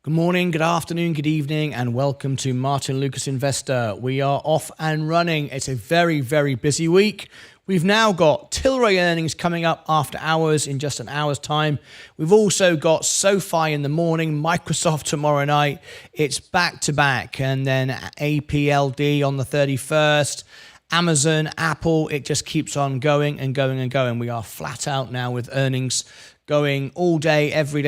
Good morning, good afternoon, good evening, and welcome to Martyn Lucas Investor. We are off and running. It's a very, very busy week. We've now got Tilray earnings coming up after hours in just an hour's time. We've also got SoFi in the morning, Microsoft tomorrow night. It's back to back, and then APLD on the 31st. Amazon, Apple, it just keeps on going and going and going. We are flat out now with earnings going all day, every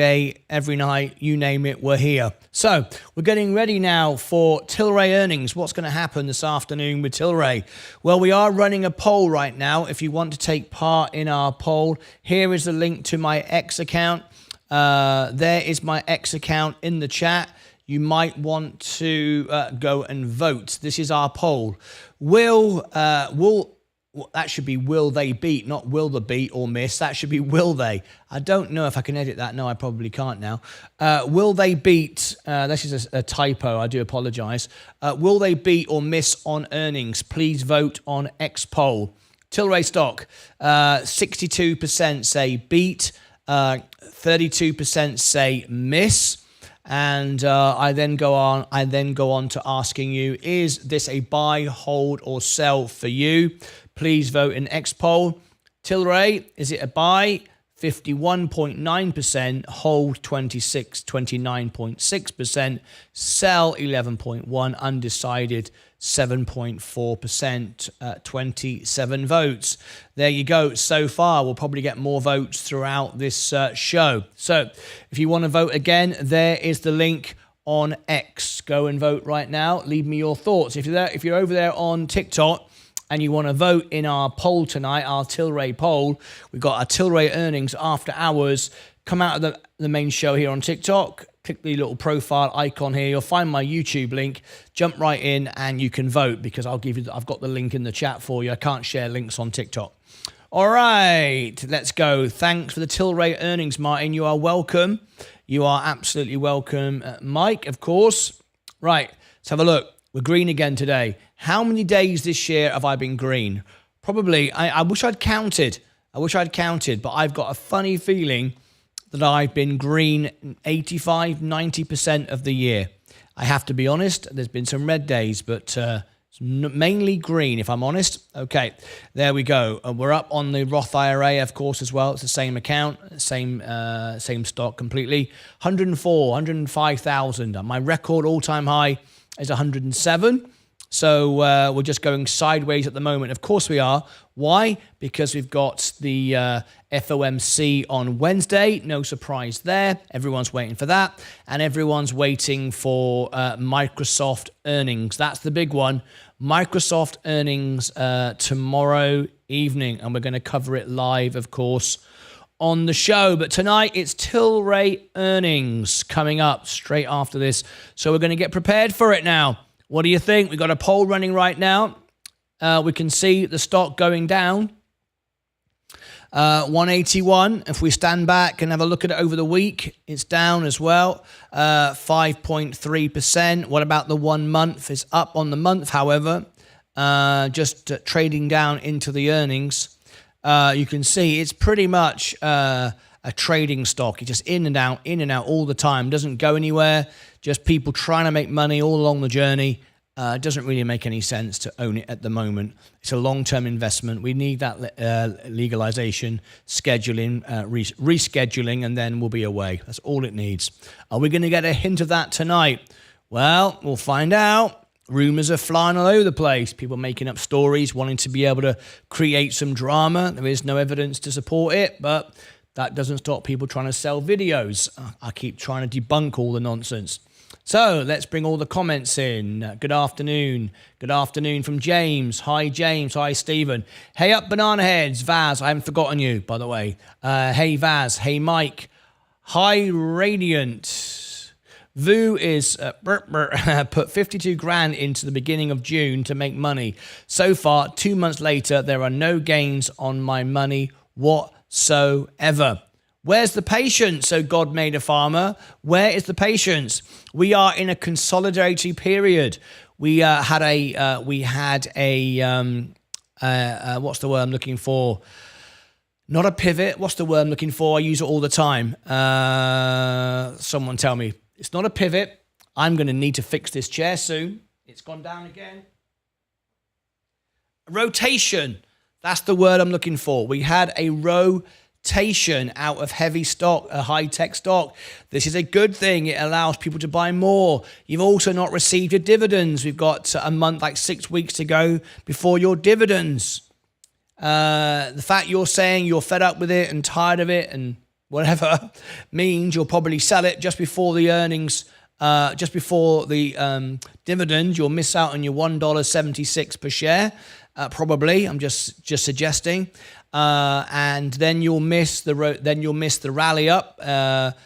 night, you name it, we're here. So we're getting ready now for Tilray earnings. What's going to happen this afternoon with Tilray? Well, we are running a poll right now. If you want to take part in our poll, here is the link to my X account. There is my X account in the chat. You might want to go and vote. This is our poll. That should be will they beat, not will the beat or miss. That should be will they. I don't know if I can edit that. No, I probably can't now. Will they beat, this is a typo, I do apologize. Will they beat or miss on earnings? Please vote on X poll. Tilray stock, 62% say beat, 32% say miss. And I then go on to asking you, is this a buy, hold, or sell for you? Please vote in X poll. Tilray, is it a buy? 51.9%, hold 29.6%, sell 11.1%, undecided 7.4%, 27 votes. There you go. So far, we'll probably get more votes throughout this show. So if you want to vote again, there is the link on X. Go and vote right now. Leave me your thoughts. If you're over there on TikTok, and you want to vote in our poll tonight, our Tilray poll, we've got our Tilray earnings after hours. Come out of the main show here on TikTok, click the little profile icon here. You'll find my YouTube link. Jump right in and you can vote because I've got the link in the chat for you. I can't share links on TikTok. All right, let's go. Thanks for the Tilray earnings, Martyn. You are welcome. You are absolutely welcome. Mike, of course. Right, let's have a look. We're green again today. How many days this year have I been green? Probably, I wish I'd counted. But I've got a funny feeling that I've been green 85, 90% of the year. I have to be honest, there's been some red days, but it's mainly green, if I'm honest. Okay, there we go. We're up on the Roth IRA, of course, as well. It's the same account, same stock completely. 105,000. My record all-time high is 107. So we're just going sideways at the moment. Of course we are. Why? Because we've got the FOMC on Wednesday. No surprise there. Everyone's waiting for that. And everyone's waiting for Microsoft earnings. That's the big one. Microsoft earnings tomorrow evening. And we're going to cover it live, of course, on the show. But tonight it's Tilray earnings coming up straight after this. So we're going to get prepared for it now. What do you think? We've got a poll running right now. We can see the stock going down. 181. If we stand back and have a look at it over the week, it's down as well. 5.3%. What about the 1 month? It's up on the month, however. Just trading down into the earnings. You can see it's pretty much a trading stock. It's just in and out all the time. Doesn't go anywhere. Just people trying to make money all along the journey. It doesn't really make any sense to own it at the moment. It's a long-term investment. We need that legalization, scheduling, rescheduling, and then we'll be away. That's all it needs. Are we going to get a hint of that tonight? Well, we'll find out. Rumors are flying all over the place. People making up stories, wanting to be able to create some drama. There is no evidence to support it, but that doesn't stop people trying to sell videos. I keep trying to debunk all the nonsense. So let's bring all the comments in. Good afternoon. Good afternoon from James. Hi, James. Hi, Stephen. Hey up, Banana Heads. Vaz, I haven't forgotten you, by the way. Hey, Vaz. Hey, Mike. Hi, Radiant. Vu is put 52 grand into the beginning of June to make money. So far, 2 months later, there are no gains on my money whatsoever. Where's the patience? So God made a farmer. Where is the patience? We are in a consolidatory period. We had a what's the word I'm looking for? Not a pivot. What's the word I'm looking for? I use it all the time. Someone tell me. It's not a pivot. I'm going to need to fix this chair soon. It's gone down again. Rotation. That's the word I'm looking for. We had a rotation out of heavy stock, a high-tech stock. This is a good thing. It allows people to buy more. You've also not received your dividends. We've got a month, like 6 weeks to go before your dividends. The fact you're saying you're fed up with it and tired of it and whatever means you'll probably sell it just before the earnings, just before the dividends. You'll miss out on your $1.76 per share, probably. I'm just suggesting, and then you'll miss the rally up,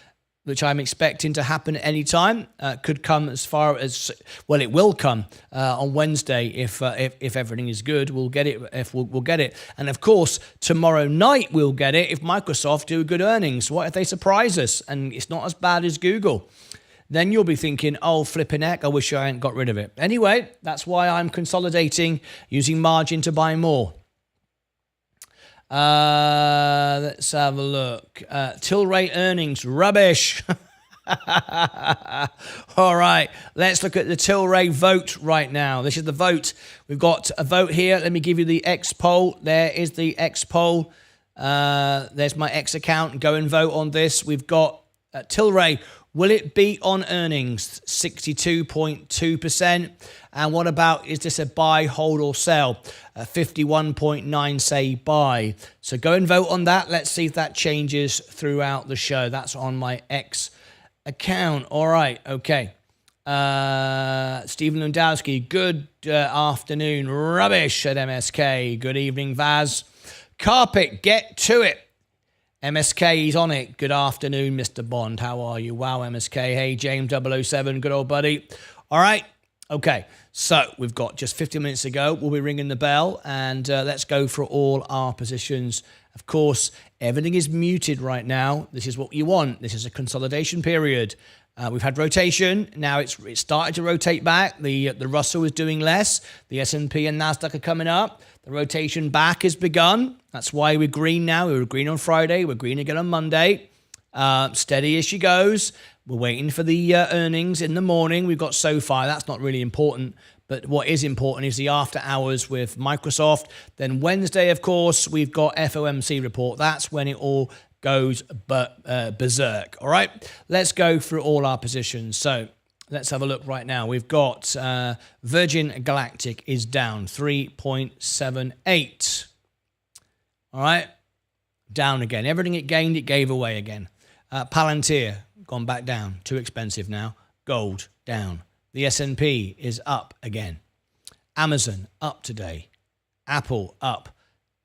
which I'm expecting to happen at any time. Could come as far as, well, it will come on Wednesday if everything is good. We'll get it. If we'll get it, and of course tomorrow night we'll get it if Microsoft do good earnings. What if they surprise us and it's not as bad as Google? Then you'll be thinking, oh, flipping heck, I wish I hadn't got rid of it. Anyway, that's why I'm consolidating, using margin to buy more. Let's have a look. Tilray earnings, rubbish. All right, let's look at the Tilray vote right now. This is the vote. We've got a vote here. Let me give you the X poll. There is the X poll. There's my X account. Go and vote on this. We've got Tilray. Will it beat on earnings? 62.2%. And what about, is this a buy, hold, or sell? 51.9% say buy. So go and vote on that. Let's see if that changes throughout the show. That's on my X account. All right, okay. Stephen Lundowski, good afternoon. Rubbish at MSK. Good evening, Vaz. Carpet, get to it. MSK, he's on it. Good afternoon, Mr. Bond. How are you? Wow, MSK. Hey, James 007. Good old buddy. All right. Okay. So we've got just 50 minutes to go. We'll be ringing the bell and let's go for all our positions. Of course, everything is muted right now. This is what you want. This is a consolidation period. We've had rotation. Now it's started to rotate back. The Russell is doing less. The S&P and NASDAQ are coming up. The rotation back has begun. That's why we're green now. We were green on Friday. We're green again on Monday. Steady as she goes. We're waiting for the earnings in the morning. We've got SoFi. That's not really important. But what is important is the after hours with Microsoft. Then Wednesday, of course, we've got FOMC report. That's when it all goes berserk. All right, let's go through all our positions. So let's have a look right now. We've got Virgin Galactic is down 3.78. All right, down again. Everything it gained, it gave away again. Palantir gone back down, too expensive now. Gold down. The S&P is up again. Amazon up today. Apple up.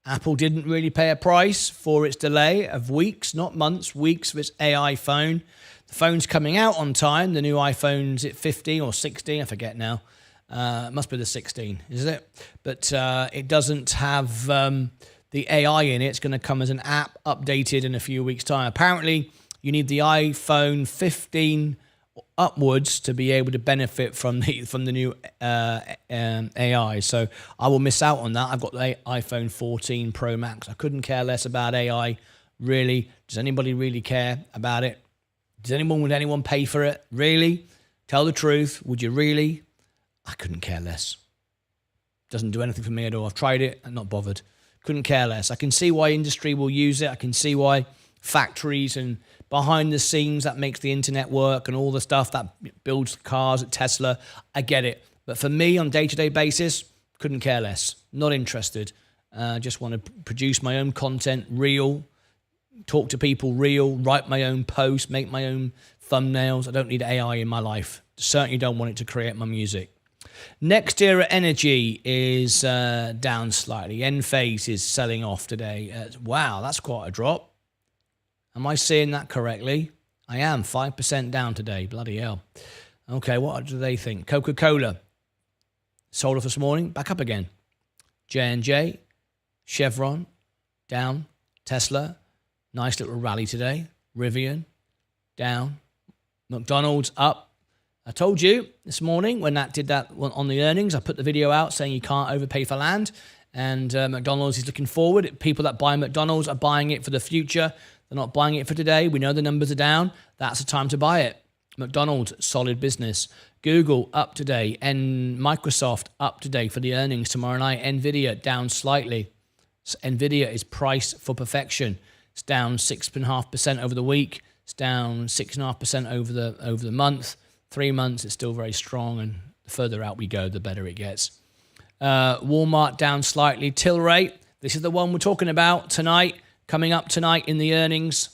Apple didn't really pay a price for its delay of weeks, not months, weeks for its AI phone. The phone's coming out on time. The new iPhone's at 15 or 16, I forget now. It must be the 16, is it? But it doesn't have the AI in it. It's going to come as an app updated in a few weeks' time. Apparently, you need the iPhone 15 upwards to be able to benefit from the new AI. So I will miss out on that. I've got the iPhone 14 Pro Max. I couldn't care less about AI, really. Does anybody really care about it? Would anyone pay for it? Really? Tell the truth. Would you really? I couldn't care less. Doesn't do anything for me at all. I've tried it. I'm not bothered. Couldn't care less. I can see why industry will use it. I can see why factories and behind the scenes that makes the internet work and all the stuff that builds cars at Tesla. I get it. But for me on day-to-day basis, couldn't care less. Not interested. Just want to produce my own content, real, talk to people real, write my own posts, make my own thumbnails. I don't need AI in my life. Certainly don't want it to create my music. Next Era Energy is down slightly. Enphase is selling off today. Wow, that's quite a drop. Am I seeing that correctly? I am. 5% down today. Bloody hell. Okay, what do they think? Coca-Cola sold off this morning. Back up again. J&J, Chevron, down. Tesla, nice little rally today. Rivian, down. McDonald's, up. I told you this morning when that did that on the earnings, I put the video out saying you can't overpay for land. And McDonald's is looking forward. People that buy McDonald's are buying it for the future. They're not buying it for today. We know the numbers are down. That's the time to buy it. McDonald's, solid business. Google, up today. And Microsoft, up today for the earnings tomorrow night. Nvidia, down slightly. Nvidia is priced for perfection. It's down 6.5% over the week. It's down 6.5% over the month. 3 months, it's still very strong. And the further out we go, the better it gets. Walmart, down slightly. Tilray, this is the one we're talking about tonight. Coming up tonight in the earnings.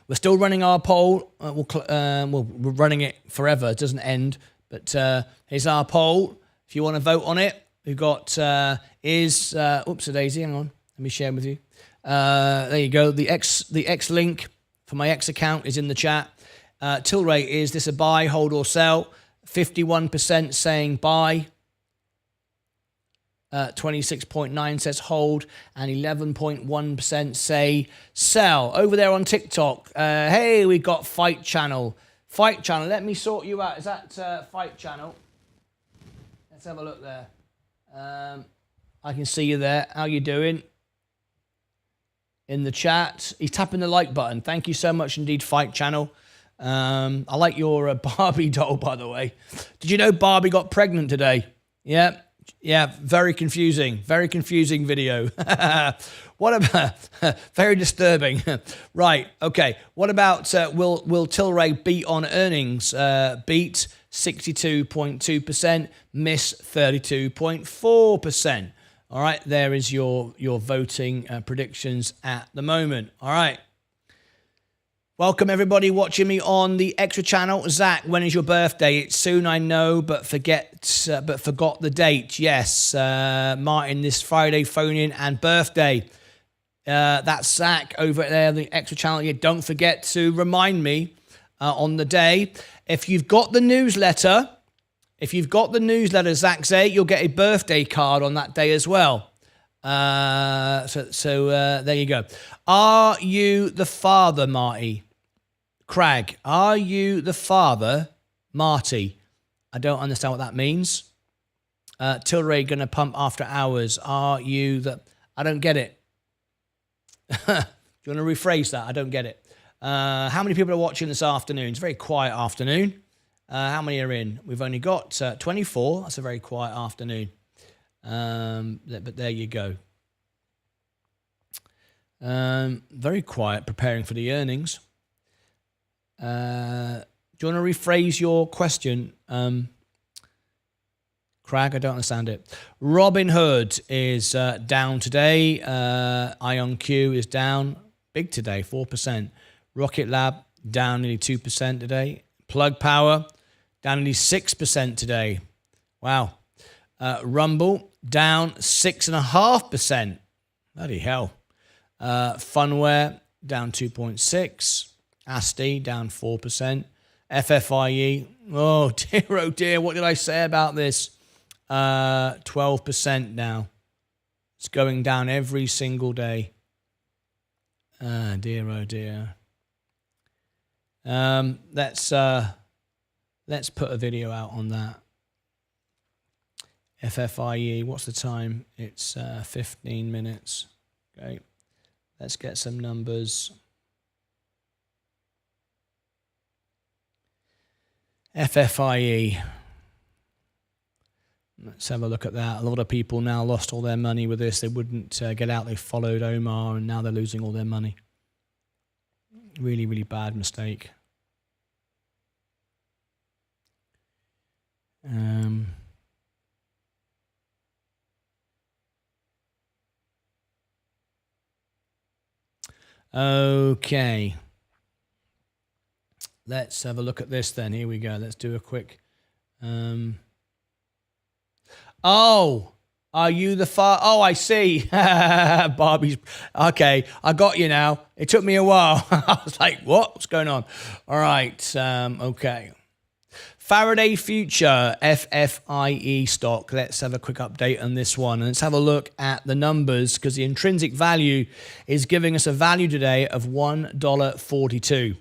We're still running our poll. We're running it forever. It doesn't end. But here's our poll. If you want to vote on it, we've got oops-a-daisy. Hang on. Let me share with you. There you go. The X link for my X account is in the chat. Tilray, is this a buy, hold, or sell? 51% saying buy. 26.9% says hold, and 11.1% say sell. Over there on TikTok, hey, we got Fight Channel. Fight Channel, let me sort you out. Is that Fight Channel? Let's have a look there. I can see you there. How you doing? In the chat. He's tapping the like button. Thank you so much indeed, Fight Channel. I like your Barbie doll, by the way. Did you know Barbie got pregnant today? Yeah. Yeah, very confusing video. What about, very disturbing. Right, okay. What about, will Tilray beat on earnings? Beat 62.2%, miss 32.4%. All right, there is your voting predictions at the moment. All right. Welcome, everybody watching me on the Extra Channel. Zach, when is your birthday? It's soon, I know, but forgot the date. Yes, Martyn, this Friday, phone in and birthday. That's Zach over there, the Extra Channel. Yeah, don't forget to remind me on the day. If you've got the newsletter, Zach Zay, you'll get a birthday card on that day as well. So there you go. Are you the father, Marty? Crag, are you the father, Marty? I don't understand what that means. Tilray gonna pump after hours. Are you the... I don't get it. Do you want to rephrase that? I don't get it. How many people are watching this afternoon? It's a very quiet afternoon. How many are in? We've only got 24. That's a very quiet afternoon. But there you go. Very quiet, preparing for the earnings. Do you want to rephrase your question, Crag? I don't understand it. Robin Hood is down today. IonQ is down big today, 4%. Rocket Lab down nearly 2% today. Plug Power down nearly 6% today. Wow. Rumble down 6.5%. Bloody hell. Funware down 2.6%. ASTI down 4%. FFIE, oh dear, what did I say about this? 12% now. It's going down every single day. Oh dear. Let's put a video out on that. FFIE, what's the time? It's 15 minutes. Okay, let's get some numbers. FFIE. Let's have a look at that. A lot of people now lost all their money with this. They wouldn't get out. They followed Omar, and now they're losing all their money. Really, really bad mistake. Okay. Let's have a look at this then. Here we go. Let's do a quick... Oh, are you the Oh, I see. Barbie's... Okay, I got you now. It took me a while. I was like, what? What's going on? All right. Okay. Faraday Future, FFIE stock. Let's have a quick update on this one. And let's have a look at the numbers, because the intrinsic value is giving us a value today of $1.42.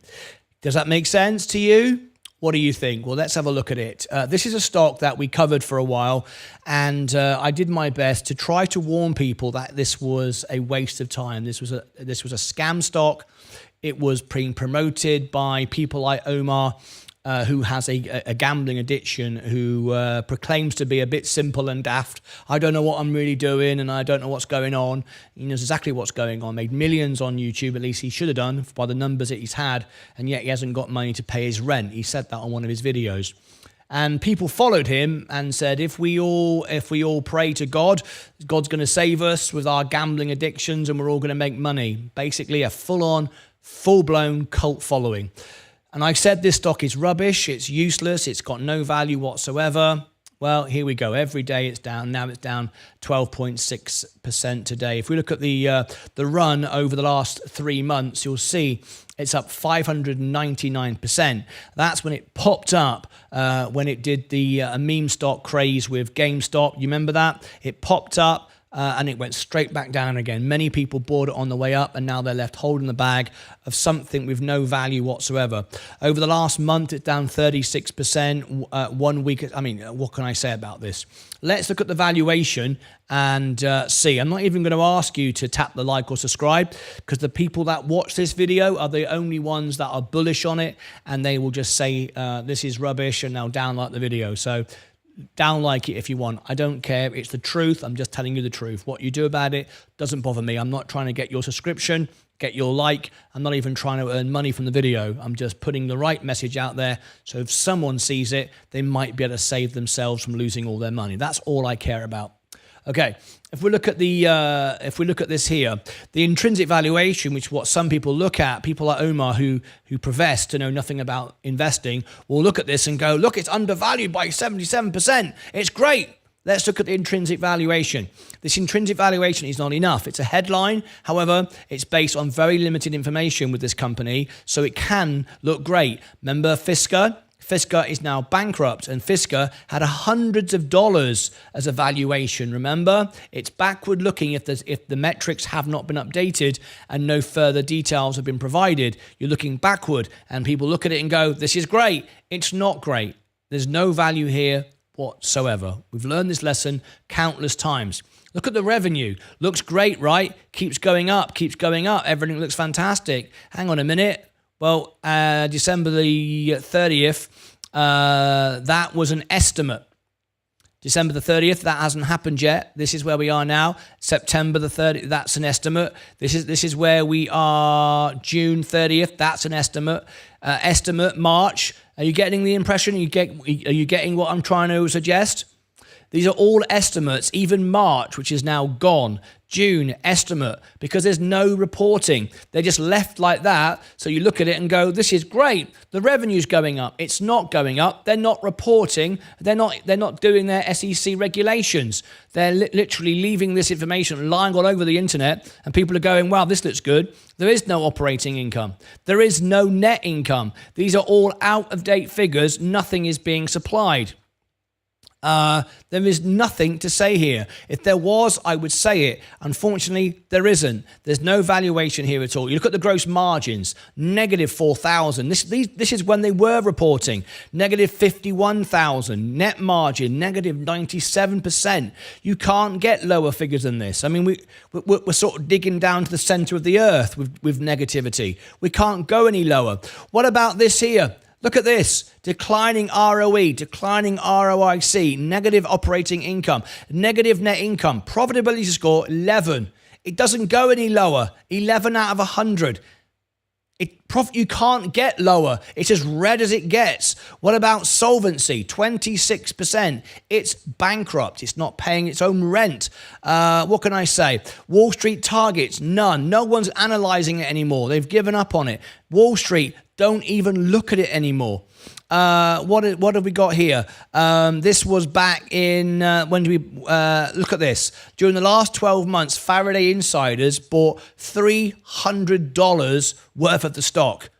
Does that make sense to you? What do you think? Well, let's have a look at it. This is a stock that we covered for a while, and I did my best to try to warn people that this was a waste of time. This was a scam stock. It was being promoted by people like Omar, who has a gambling addiction, who proclaims to be a bit simple and daft. I don't know what I'm really doing, and I don't know what's going on. He knows exactly what's going on. Made millions on YouTube, at least he should have done, by the numbers that he's had, and yet he hasn't got money to pay his rent. He said that on one of his videos. And people followed him and said, if we all pray to God, God's going to save us with our gambling addictions, and we're all going to make money. Basically, a full-blown cult following. And I said this stock is rubbish, it's useless, it's got no value whatsoever. Well, here we go. Every day it's down. Now it's down 12.6% today. If we look at the run over the last 3 months, you'll see it's up 599%. That's when it popped up, when it did the meme stock craze with GameStop. You remember that? It popped up. And it went straight back down again. Many people bought it on the way up, and now they're left holding the bag of something with no value whatsoever. Over the last month, it's down 36%. 1 week, I mean, what can I say about this? Let's look at the valuation and see. I'm not even going to ask you to tap the like or subscribe, because the people that watch this video are the only ones that are bullish on it, and they will just say, this is rubbish, and they'll download the video. So down like it if you want. I don't care. It's the truth. I'm just telling you the truth. What you do about it doesn't bother me. I'm not trying to get your subscription, get your like. I'm not even trying to earn money from the video. I'm just putting the right message out there. So if someone sees it, they might be able to save themselves from losing all their money. That's all I care about. Okay, if we look at this here, the intrinsic valuation, which is what some people look at, people like Omar who profess to know nothing about investing, will look at this and go, look, it's undervalued by 77%. It's great. Let's look at the intrinsic valuation. This intrinsic valuation is not enough. It's a headline. However, it's based on very limited information with this company, so it can look great. Remember Fisker? Fisker is now bankrupt, and Fisker had hundreds of dollars as a valuation. Remember, it's backward looking if the metrics have not been updated and no further details have been provided. You're looking backward, and people look at it and go, this is great. It's not great. There's no value here whatsoever. We've learned this lesson countless times. Look at the revenue. Looks great, right? Keeps going up, keeps going up. Everything looks fantastic. Hang on a minute. Well, December the 30th, that was an estimate. December the 30th, that hasn't happened yet. This is where we are now. September the 30th, that's an estimate. This is where we are. June 30th, that's an estimate. Estimate March. Are you getting the impression? Are you getting what I'm trying to suggest? These are all estimates, even March, which is now gone. June, estimate, because there's no reporting. They're just left like that. So you look at it and go, this is great. The revenue's going up. It's not going up. They're not reporting. They're not doing their SEC regulations. They're literally leaving this information lying all over the internet, and people are going, wow, this looks good. There is no operating income. There is no net income. These are all out-of-date figures. Nothing is being supplied. There is nothing to say here. If there was, I would say it. Unfortunately, there isn't. There's no valuation here at all. You look at the gross margins, negative 4,000. This is when they were reporting. Negative 51,000. Net margin, negative 97%. You can't get lower figures than this. I mean, we're sort of digging down to the center of the earth with negativity. We can't go any lower. What about this here? Look at this, declining ROE, declining ROIC, negative operating income, negative net income, profitability score 11. It doesn't go any lower, 11 out of 100. You can't get lower. It's as red as it gets. What about solvency? 26%. It's bankrupt. It's not paying its own rent. What can I say? Wall Street targets, none. No one's analyzing it anymore. They've given up on it. Wall Street don't even look at it anymore. What have we got here? This was back in, when do we, look at this. During the last 12 months, Faraday insiders bought $300 worth of the stock.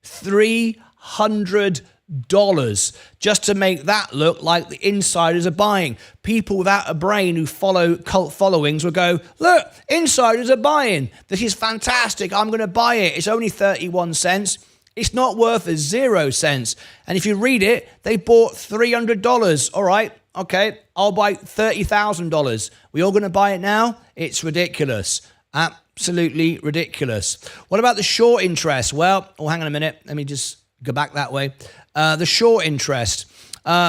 $300 just to make that look like the insiders are buying. People without a brain who follow cult followings will go, look, insiders are buying. This is fantastic. I'm going to buy it. It's only 31 cents. It's not worth 0 cents. And if you read it, they bought $300. All right, okay, I'll buy $30,000. We all going to buy it now? It's ridiculous. Absolutely ridiculous. What about the short interest? Well, hang on a minute. Let me just go back that way. The short interest.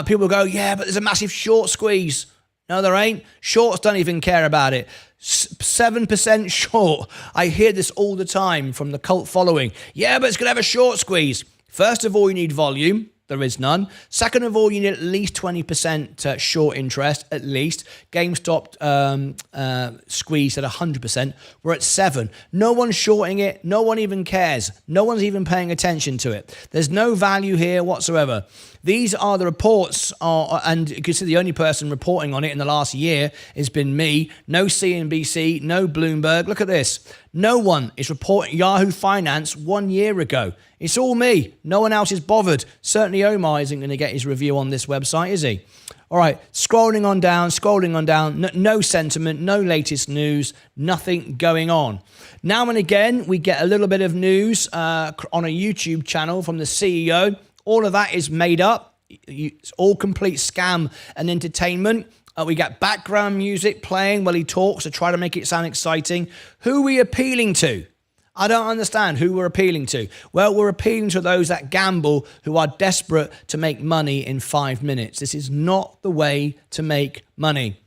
People go, yeah, but there's a massive short squeeze. No, there ain't. Shorts don't even care about it. 7% short. I hear this all the time from the cult following. Yeah, but it's going to have a short squeeze. First of all, you need volume. There is none. Second of all, you need at least 20% short interest, at least. GameStop squeezed at 100%. We're at 7. No one's shorting it. No one even cares. No one's even paying attention to it. There's no value here whatsoever. These are the reports, and you can see the only person reporting on it in the last year has been me. No CNBC, no Bloomberg. Look at this. No one is reporting Yahoo Finance 1 year ago. It's all me. No one else is bothered. Certainly Omar isn't going to get his review on this website, is he? All right, scrolling on down. No sentiment, no latest news, nothing going on. Now and again, we get a little bit of news on a YouTube channel from the CEO. All of that is made up. It's all complete scam and entertainment. We got background music playing while he talks to try to make it sound exciting. Who are we appealing to? I don't understand who we're appealing to. Well, we're appealing to those that gamble who are desperate to make money in 5 minutes. This is not the way to make money.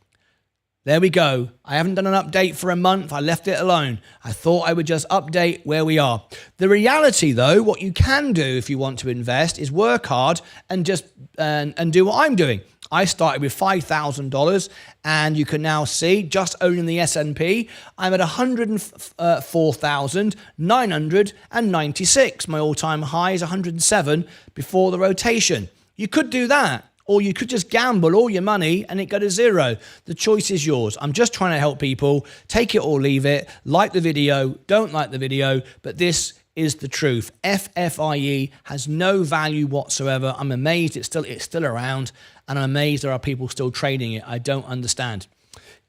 There we go. I haven't done an update for a month. I left it alone. I thought I would just update where we are. The reality, though, what you can do if you want to invest is work hard and just and do what I'm doing. I started with $5,000, and you can now see, just owning the S&P, I'm at 104,996. My all-time high is 107 before the rotation. You could do that. Or you could just gamble all your money and it go to zero. The choice is yours. I'm just trying to help people. Take it or leave it. Like the video, don't like the video, but this is the truth. FFIE has no value whatsoever. I'm amazed it's still around, and I'm amazed there are people still trading it. I don't understand.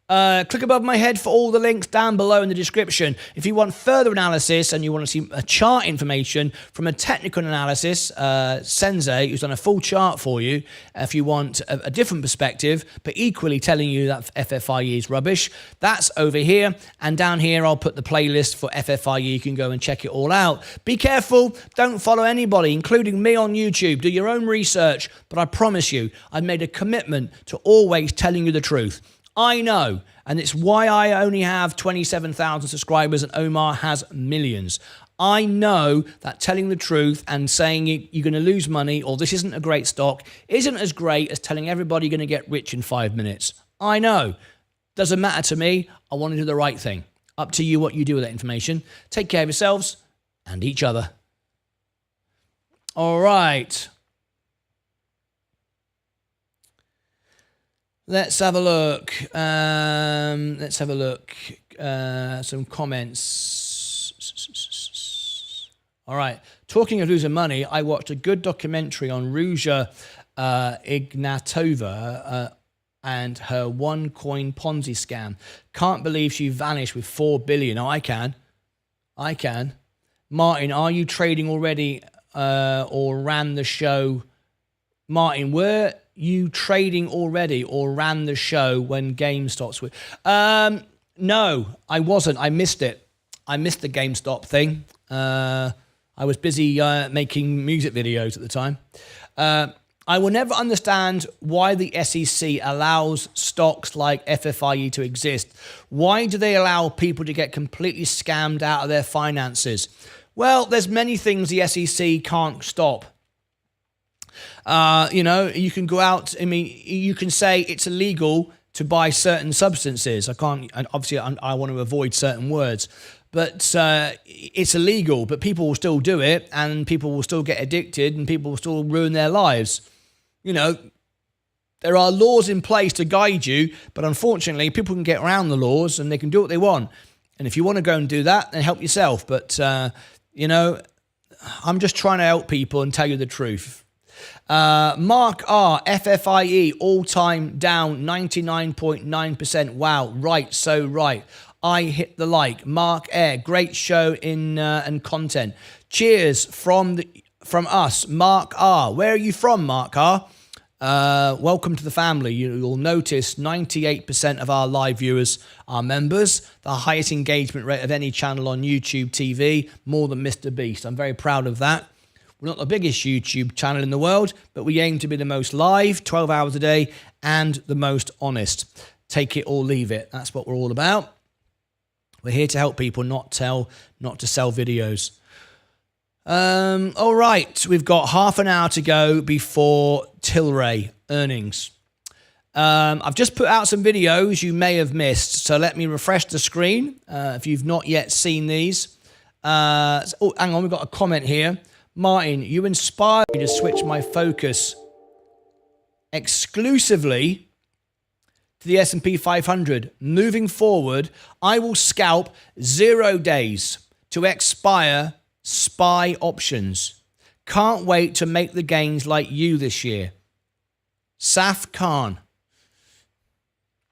Click above my head for all the links down below in the description. If you want further analysis and you want to see a chart information from a technical analysis, Sensei, who's done a full chart for you, if you want a different perspective, but equally telling you that FFIE is rubbish, that's over here. And down here, I'll put the playlist for FFIE. You can go and check it all out. Be careful. Don't follow anybody, including me on YouTube. Do your own research. But I promise you, I've made a commitment to always telling you the truth. I know, and it's why I only have 27,000 subscribers and Omar has millions. I know that telling the truth and saying you're going to lose money or this isn't a great stock isn't as great as telling everybody you're going to get rich in 5 minutes. I know. Doesn't matter to me. I want to do the right thing. Up to you what you do with that information. Take care of yourselves and each other. All right. Let's have a look. Some comments. All right. Talking of losing money, I watched a good documentary on Ruja Ignatova and her OneCoin Ponzi scam. Can't believe she vanished with $4 billion. Oh, I can. Martyn, are you trading already or ran the show? Martyn, were you trading already or ran the show when GameStop switched? No, I wasn't. I missed it. I missed the GameStop thing. I was busy making music videos at the time. I will never understand why the SEC allows stocks like FFIE to exist. Why do they allow people to get completely scammed out of their finances? Well, there's many things the SEC can't stop. You can go out, you can say it's illegal to buy certain substances. I want to avoid certain words, but it's illegal, but people will still do it and people will still get addicted and people will still ruin their lives. There are laws in place to guide you, but unfortunately people can get around the laws and they can do what they want. And if you want to go and do that, then help yourself. But, I'm just trying to help people and tell you the truth. Mark R, FFIE, all-time down 99.9%. Wow, right, so right. I hit the like. Mark Air, great show and content. Cheers from us, Mark R. Where are you from, Mark R? welcome to the family. You'll notice 98% of our live viewers are members, the highest engagement rate of any channel on YouTube TV, more than Mr. Beast. I'm very proud of that. We're not the biggest YouTube channel in the world, but we aim to be the most live, 12 hours a day, and the most honest. Take it or leave it. That's what we're all about. We're here to help people, not to sell videos. All right, we've got half an hour to go before Tilray earnings. I've just put out some videos you may have missed, so let me refresh the screen if you've not yet seen these. Hang on, we've got a comment here. Martyn, you inspired me to switch my focus exclusively to the S&P 500. Moving forward, I will scalp 0 days to expire SPY options. Can't wait to make the gains like you this year. Saf Khan.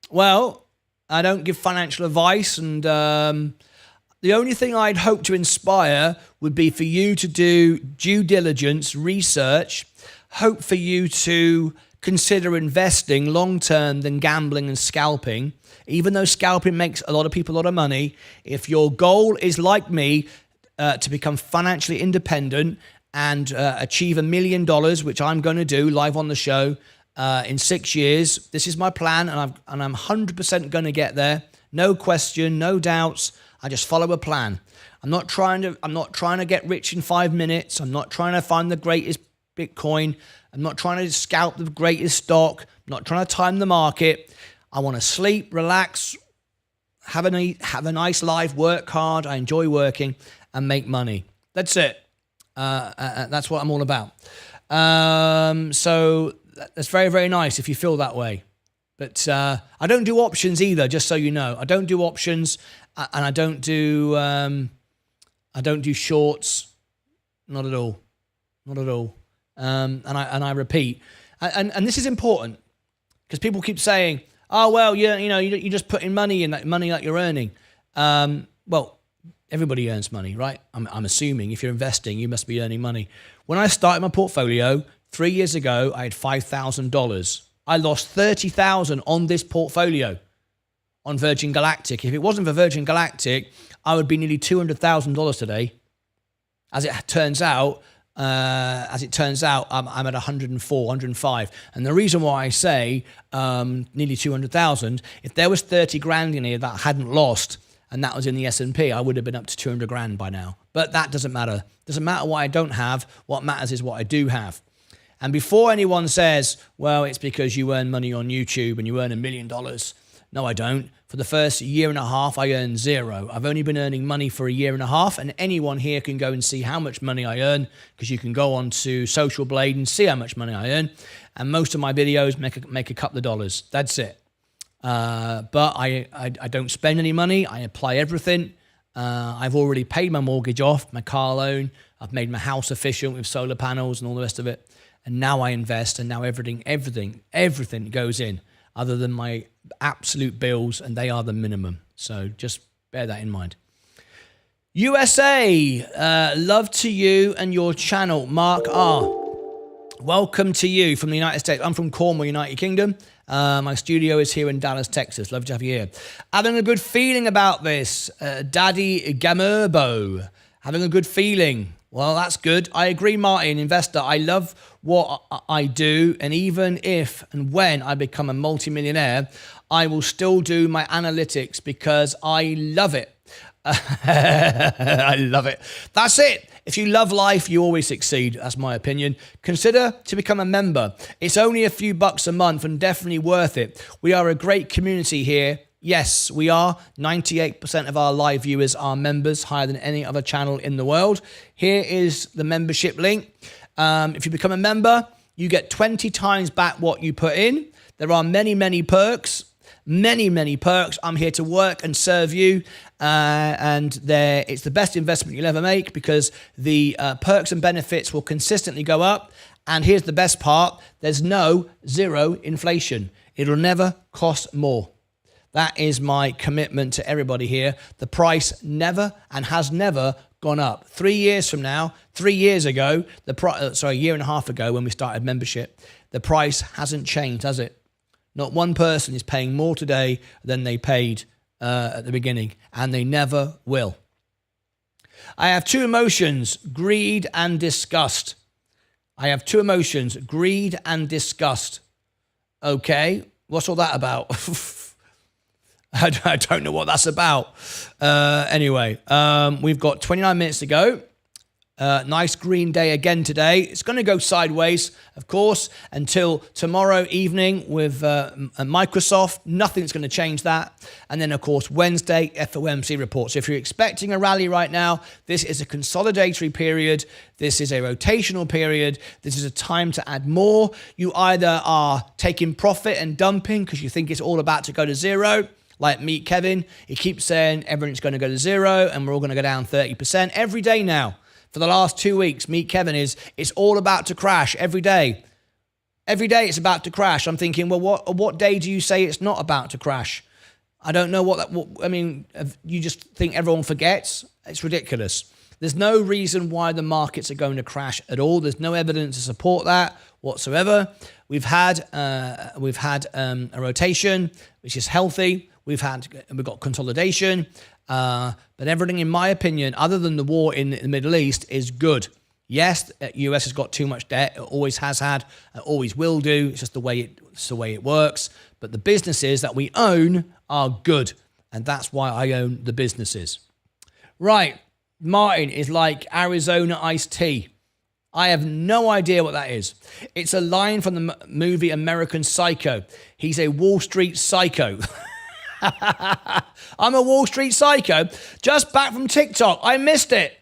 Well, I don't give financial advice, and the only thing I'd hope to inspire would be for you to do due diligence, research, hope for you to consider investing long-term than gambling and scalping. Even though scalping makes a lot of people a lot of money, if your goal is like me, to become financially independent and achieve $1 million, which I'm going to do live on the show in 6 years, this is my plan, and I'm 100% going to get there. No question, no doubts. I just follow a plan. I'm not trying to get rich in 5 minutes. I'm not trying to find the greatest Bitcoin. I'm not trying to scalp the greatest stock. I'm not trying to time the market. I want to sleep, relax, have a nice life, work hard. I enjoy working and make money. That's it. That's what I'm all about. So that's very, very nice if you feel that way. But I don't do options either, just so you know. I don't do options, and I don't do shorts. Not at all. Not at all. And I repeat, and this is important because people keep saying, "Oh well, you're just putting money in, that money that you're earning." Well, everybody earns money, right? I'm assuming if you're investing, you must be earning money. When I started my portfolio 3 years ago, I had $5,000. I lost $30,000 on this portfolio on Virgin Galactic. If it wasn't for Virgin Galactic, I would be nearly $200,000 today. As it turns out, I'm at 104, 105. And the reason why I say nearly 200,000, if there was 30 grand in here that I hadn't lost, and that was in the S&P, I would have been up to 200 grand by now. But that doesn't matter. Doesn't matter what I don't have. What matters is what I do have. And before anyone says, well, it's because you earn money on YouTube and you earn $1 million. No, I don't. For the first year and a half, I earned zero. I've only been earning money for a year and a half, and anyone here can go and see how much money I earn, because you can go on to Social Blade and see how much money I earn. And most of my videos make a couple of dollars. That's it. But I don't spend any money. I apply everything. I've already paid my mortgage off, my car loan. I've made my house efficient with solar panels and all the rest of it. And now I invest, and now everything goes in, other than my absolute bills, and they are the minimum. So just bear that in mind. USA, love to you and your channel, Mark R. Welcome to you from the United States. I'm from Cornwall, United Kingdom. My studio is here in Dallas, Texas. Love to have you here. Having a good feeling about this, Daddy Gamerbo. Having a good feeling. Well, that's good. I agree, Martyn, investor. I love what I do, and even if and when I become a multimillionaire, I will still do my analytics because I love it. I love it. That's it. If you love life, you always succeed. That's my opinion. Consider to become a member. It's only a few bucks a month and definitely worth it. We are a great community here. Yes, we are. 98% of our live viewers are members, higher than any other channel in the world. Here is the membership link. If you become a member, you get 20 times back what you put in. There are many, many perks. Many perks. I'm here to work and serve you, and it's the best investment you'll ever make because the perks and benefits will consistently go up. And here's the best part: there's zero inflation. It'll never cost more. That is my commitment to everybody here. The price never and has never gone up. 3 years from now, 3 years ago, a year and a half ago when we started membership, the price hasn't changed, has it? Not one person is paying more today than they paid at the beginning, and they never will. I have two emotions, greed and disgust. I have two emotions, greed and disgust. Okay, what's all that about? I don't know what that's about. Anyway, we've got 29 minutes to go. Nice green day again today. It's going to go sideways, of course, until tomorrow evening with Microsoft. Nothing's going to change that. And then, of course, Wednesday, FOMC report. So if you're expecting a rally right now, this is a consolidatory period. This is a rotational period. This is a time to add more. You either are taking profit and dumping because you think it's all about to go to zero, like Meet Kevin. He keeps saying everything's going to go to zero and we're all going to go down 30% every day now. For the last 2 weeks, Meet Kevin it's all about to crash every day. Every day it's about to crash. I'm thinking, well, what day do you say it's not about to crash? I don't know you just think everyone forgets? It's ridiculous. There's no reason why the markets are going to crash at all. There's no evidence to support that whatsoever. We've had a rotation, which is healthy. We've got consolidation. But everything, in my opinion, other than the war in the Middle East, is good. Yes, the US has got too much debt. It always has had. It always will do. It's just the way it works. But the businesses that we own are good. And that's why I own the businesses. Right. Martyn is like Arizona iced tea. I have no idea what that is. It's a line from the movie American Psycho. He's a Wall Street psycho. I'm a Wall Street psycho. Just back from TikTok. I missed it.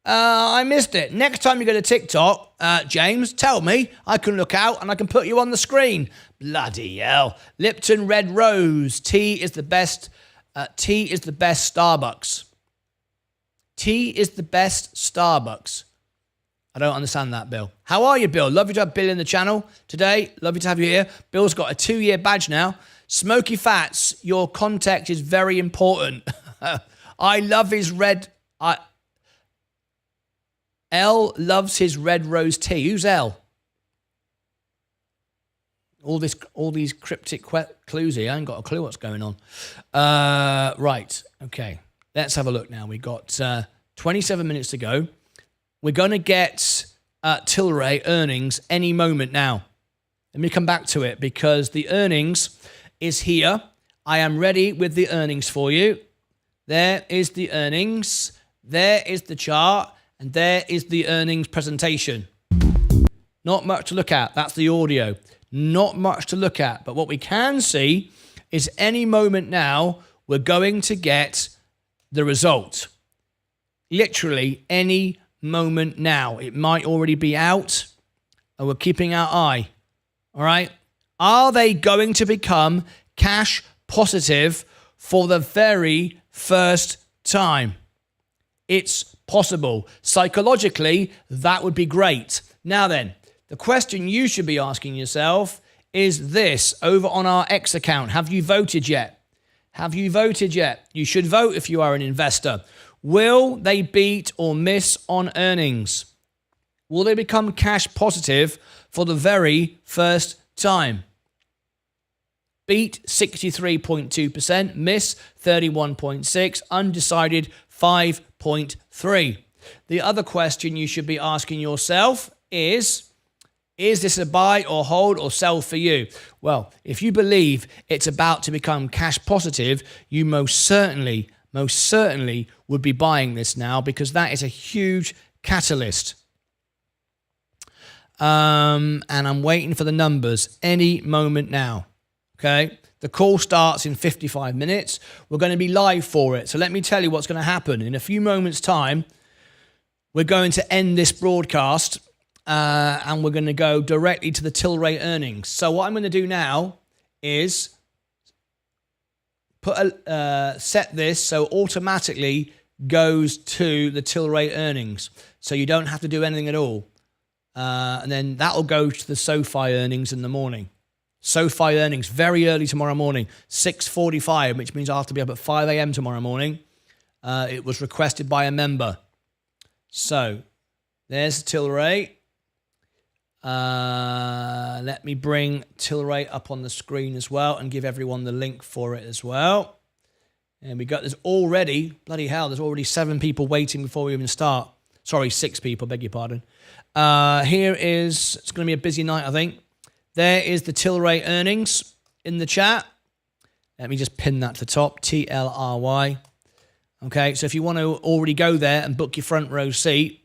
Next time you go to TikTok, James, tell me. I can look out and I can put you on the screen. Bloody hell. Lipton Red Rose. Tea is the best Starbucks. Tea is the best Starbucks. I don't understand that, Bill. How are you, Bill? Love you to have Bill in the channel today. Love you to have you here. Bill's got a 2-year badge now. Smoky Fats, your context is very important. I love his red... L loves his red rose tea. Who's L? All these cryptic clues here. I ain't got a clue what's going on. Right. Okay. Let's have a look now. We got 27 minutes to go. We're going to get Tilray earnings any moment now. Let me come back to it because the earnings is here. I am ready with the earnings for you. There is the earnings. There is the chart. And there is the earnings presentation. Not much to look at. That's the audio. Not much to look at. But what we can see is any moment now, we're going to get the result. Literally any moment now. It might already be out, and we're keeping our eye. All right? Are they going to become cash positive for the very first time? It's possible. Psychologically, that would be great. Now then, the question you should be asking yourself is this over on our X account. Have you voted yet? Have you voted yet? You should vote if you are an investor. Will they beat or miss on earnings? Will they become cash positive for the very first time? Beat 63.2%, miss 31.6%, undecided 5.3%. The other question you should be asking yourself is this a buy or hold or sell for you? Well, if you believe it's about to become cash positive, you most certainly would be buying this now because that is a huge catalyst. And I'm waiting for the numbers any moment now. Okay, the call starts in 55 minutes. We're going to be live for it. So let me tell you what's going to happen. In a few moments' time, we're going to end this broadcast and we're going to go directly to the Tilray earnings. So what I'm going to do now is set this so automatically goes to the Tilray earnings. So you don't have to do anything at all. And then that will go to the SoFi earnings in the morning. SoFi earnings very early tomorrow morning, 6:45, which means I have to be up at 5 a.m. tomorrow morning. It was requested by a member. So there's Tilray. Let me bring Tilray up on the screen as well and give everyone the link for it as well. And we got, there's already, bloody hell, there's already 7 people waiting before we even start. Sorry, 6 people, beg your pardon. Here is, it's going to be a busy night, I think. There is the Tilray earnings in the chat. Let me just pin that to the top, TLRY. Okay, so if you want to already go there and book your front row seat,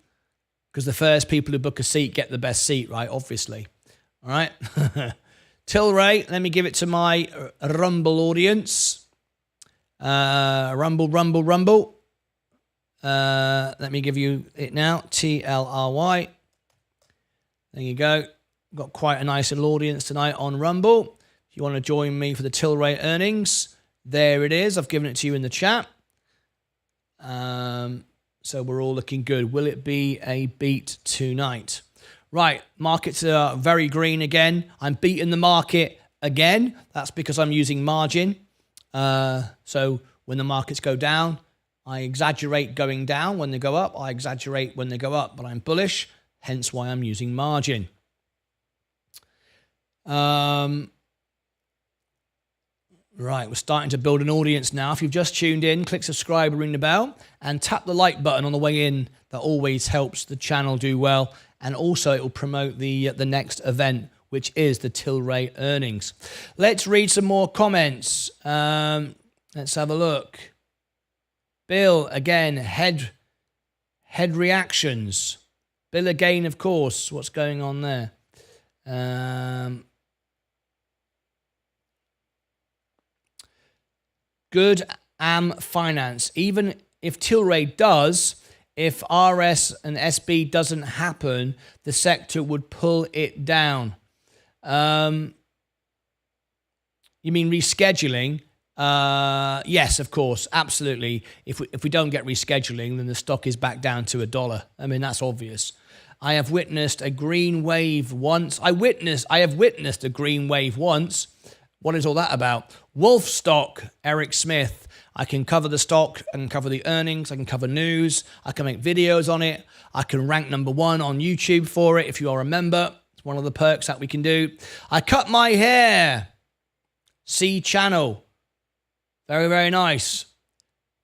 because the first people who book a seat get the best seat, right? Obviously. All right. Tilray, let me give it to my Rumble audience. Rumble. Let me give you it now. TLRY. There you go. Got quite a nice little audience tonight on Rumble. If you want to join me for the Tilray earnings, there it is. I've given it to you in the chat. So we're all looking good. Will it be a beat tonight? Right, markets are very green again. I'm beating the market again. That's because I'm using margin. So when the markets go down, I exaggerate going down. When they go up, I exaggerate when they go up. But I'm bullish, hence why I'm using margin. Right, we're starting to build an audience now. If you've just tuned in, click subscribe, ring the bell, and tap the like button on the way in. That always helps the channel do well. And also, it will promote the next event, which is the Tilray earnings. Let's read some more comments. Let's have a look. Bill, again, head reactions. Bill again, of course. What's going on there? Good Finance. Even if Tilray does, if RS and SB doesn't happen, the sector would pull it down. You mean rescheduling? Yes, of course, absolutely. If we don't get rescheduling, then the stock is back down to $1. I mean, that's obvious. I have witnessed a green wave once. I have witnessed a green wave once. What is all that about? Wolf stock, Eric Smith. I can cover the stock, I can cover the earnings, I can cover news, I can make videos on it, I can rank #1 on YouTube for it if you are a member. It's one of the perks that we can do. I cut my hair. C channel. Very, very nice.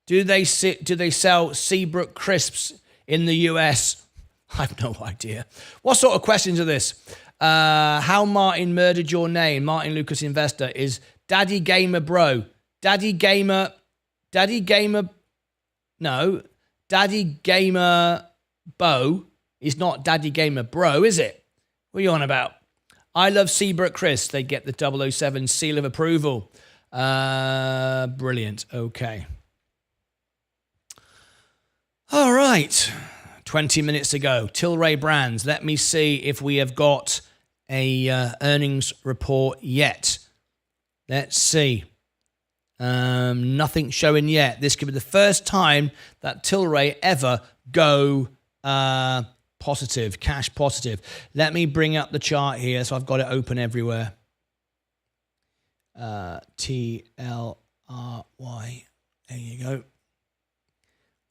Do they sell Seabrook crisps in the US? I have no idea. What sort of questions are this? How Martyn murdered your name, Martyn Lucas Investor, is Daddy Gamer Bro. Daddy Gamer Bo is not Daddy Gamer Bro, is it? What are you on about? I love Seabrook Chris. They get the 007 seal of approval. Brilliant. Okay. All right. 20 minutes to go. Tilray Brands. Let me see if we have got a earnings report yet. Let's see. Nothing showing yet. This could be the first time that Tilray ever go positive, cash positive. Let me bring up the chart here so I've got it open everywhere. TLRY. There you go.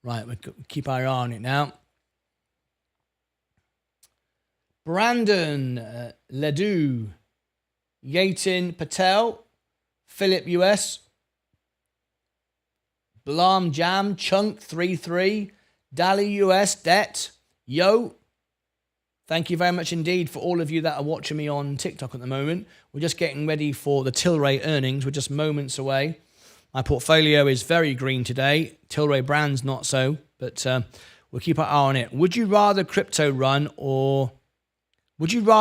Right, we'll keep our eye on it now. Brandon Ledoux, Yatin Patel, Philip US, Blam Jam, Chunk 33, Dali US, Det, Yo. Thank you very much indeed for all of you that are watching me on TikTok at the moment. We're just getting ready for the Tilray earnings. We're just moments away. My portfolio is very green today. Tilray Brands not so, but we'll keep our eye on it. Would you rather crypto run or Tilray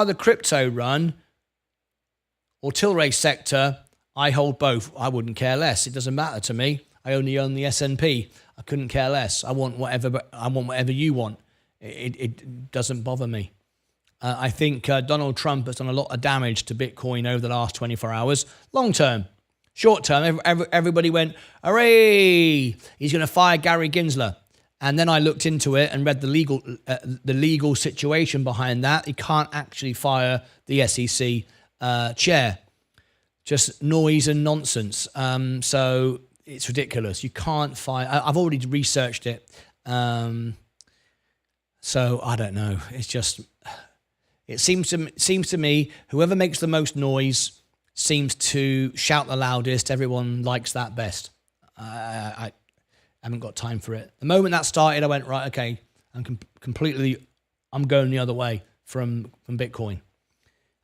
sector? I hold both. I wouldn't care less. It doesn't matter to me. I only own the S&P. I couldn't care less. I want whatever you want. It doesn't bother me. I think Donald Trump has done a lot of damage to Bitcoin over the last 24 hours. Long term. Short term, everybody went, hooray, he's going to fire Gary Gensler. And then I looked into it and read the legal situation behind that. He can't actually fire the SEC chair. Just noise and nonsense. So it's ridiculous. You can't fire. I've already researched it. So I don't know. It's just, It seems to me, whoever makes the most noise seems to shout the loudest. Everyone likes that best. I haven't got time for it. The moment that started, I went, right, okay, I'm going the other way from Bitcoin.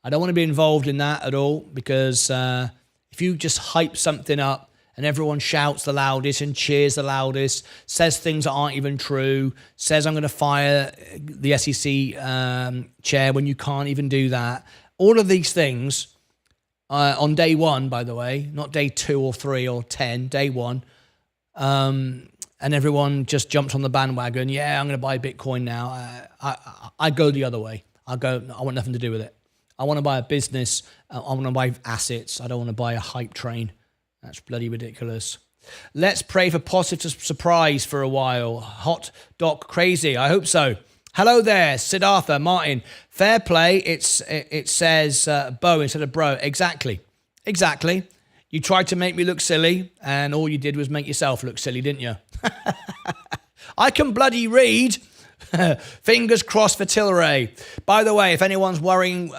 I don't want to be involved in that at all, because if you just hype something up and everyone shouts the loudest and cheers the loudest, says things that aren't even true, says I'm going to fire the SEC chair when you can't even do that. All of these things on day one, by the way, not day 2 or 3 or 10, day one, and everyone just jumped on the bandwagon. Yeah, I'm going to buy Bitcoin now. I go the other way. I want nothing to do with it. I want to buy a business. I want to buy assets. I don't want to buy a hype train. That's bloody ridiculous. Let's pray for positive surprise for a while. Hot Doc Crazy. I hope so. Hello there, Siddhartha, Martin. Fair play. It says Bo instead of bro. Exactly. You tried to make me look silly, and all you did was make yourself look silly, didn't you? I can bloody read. Fingers crossed for Tilray. By the way, if anyone's worrying,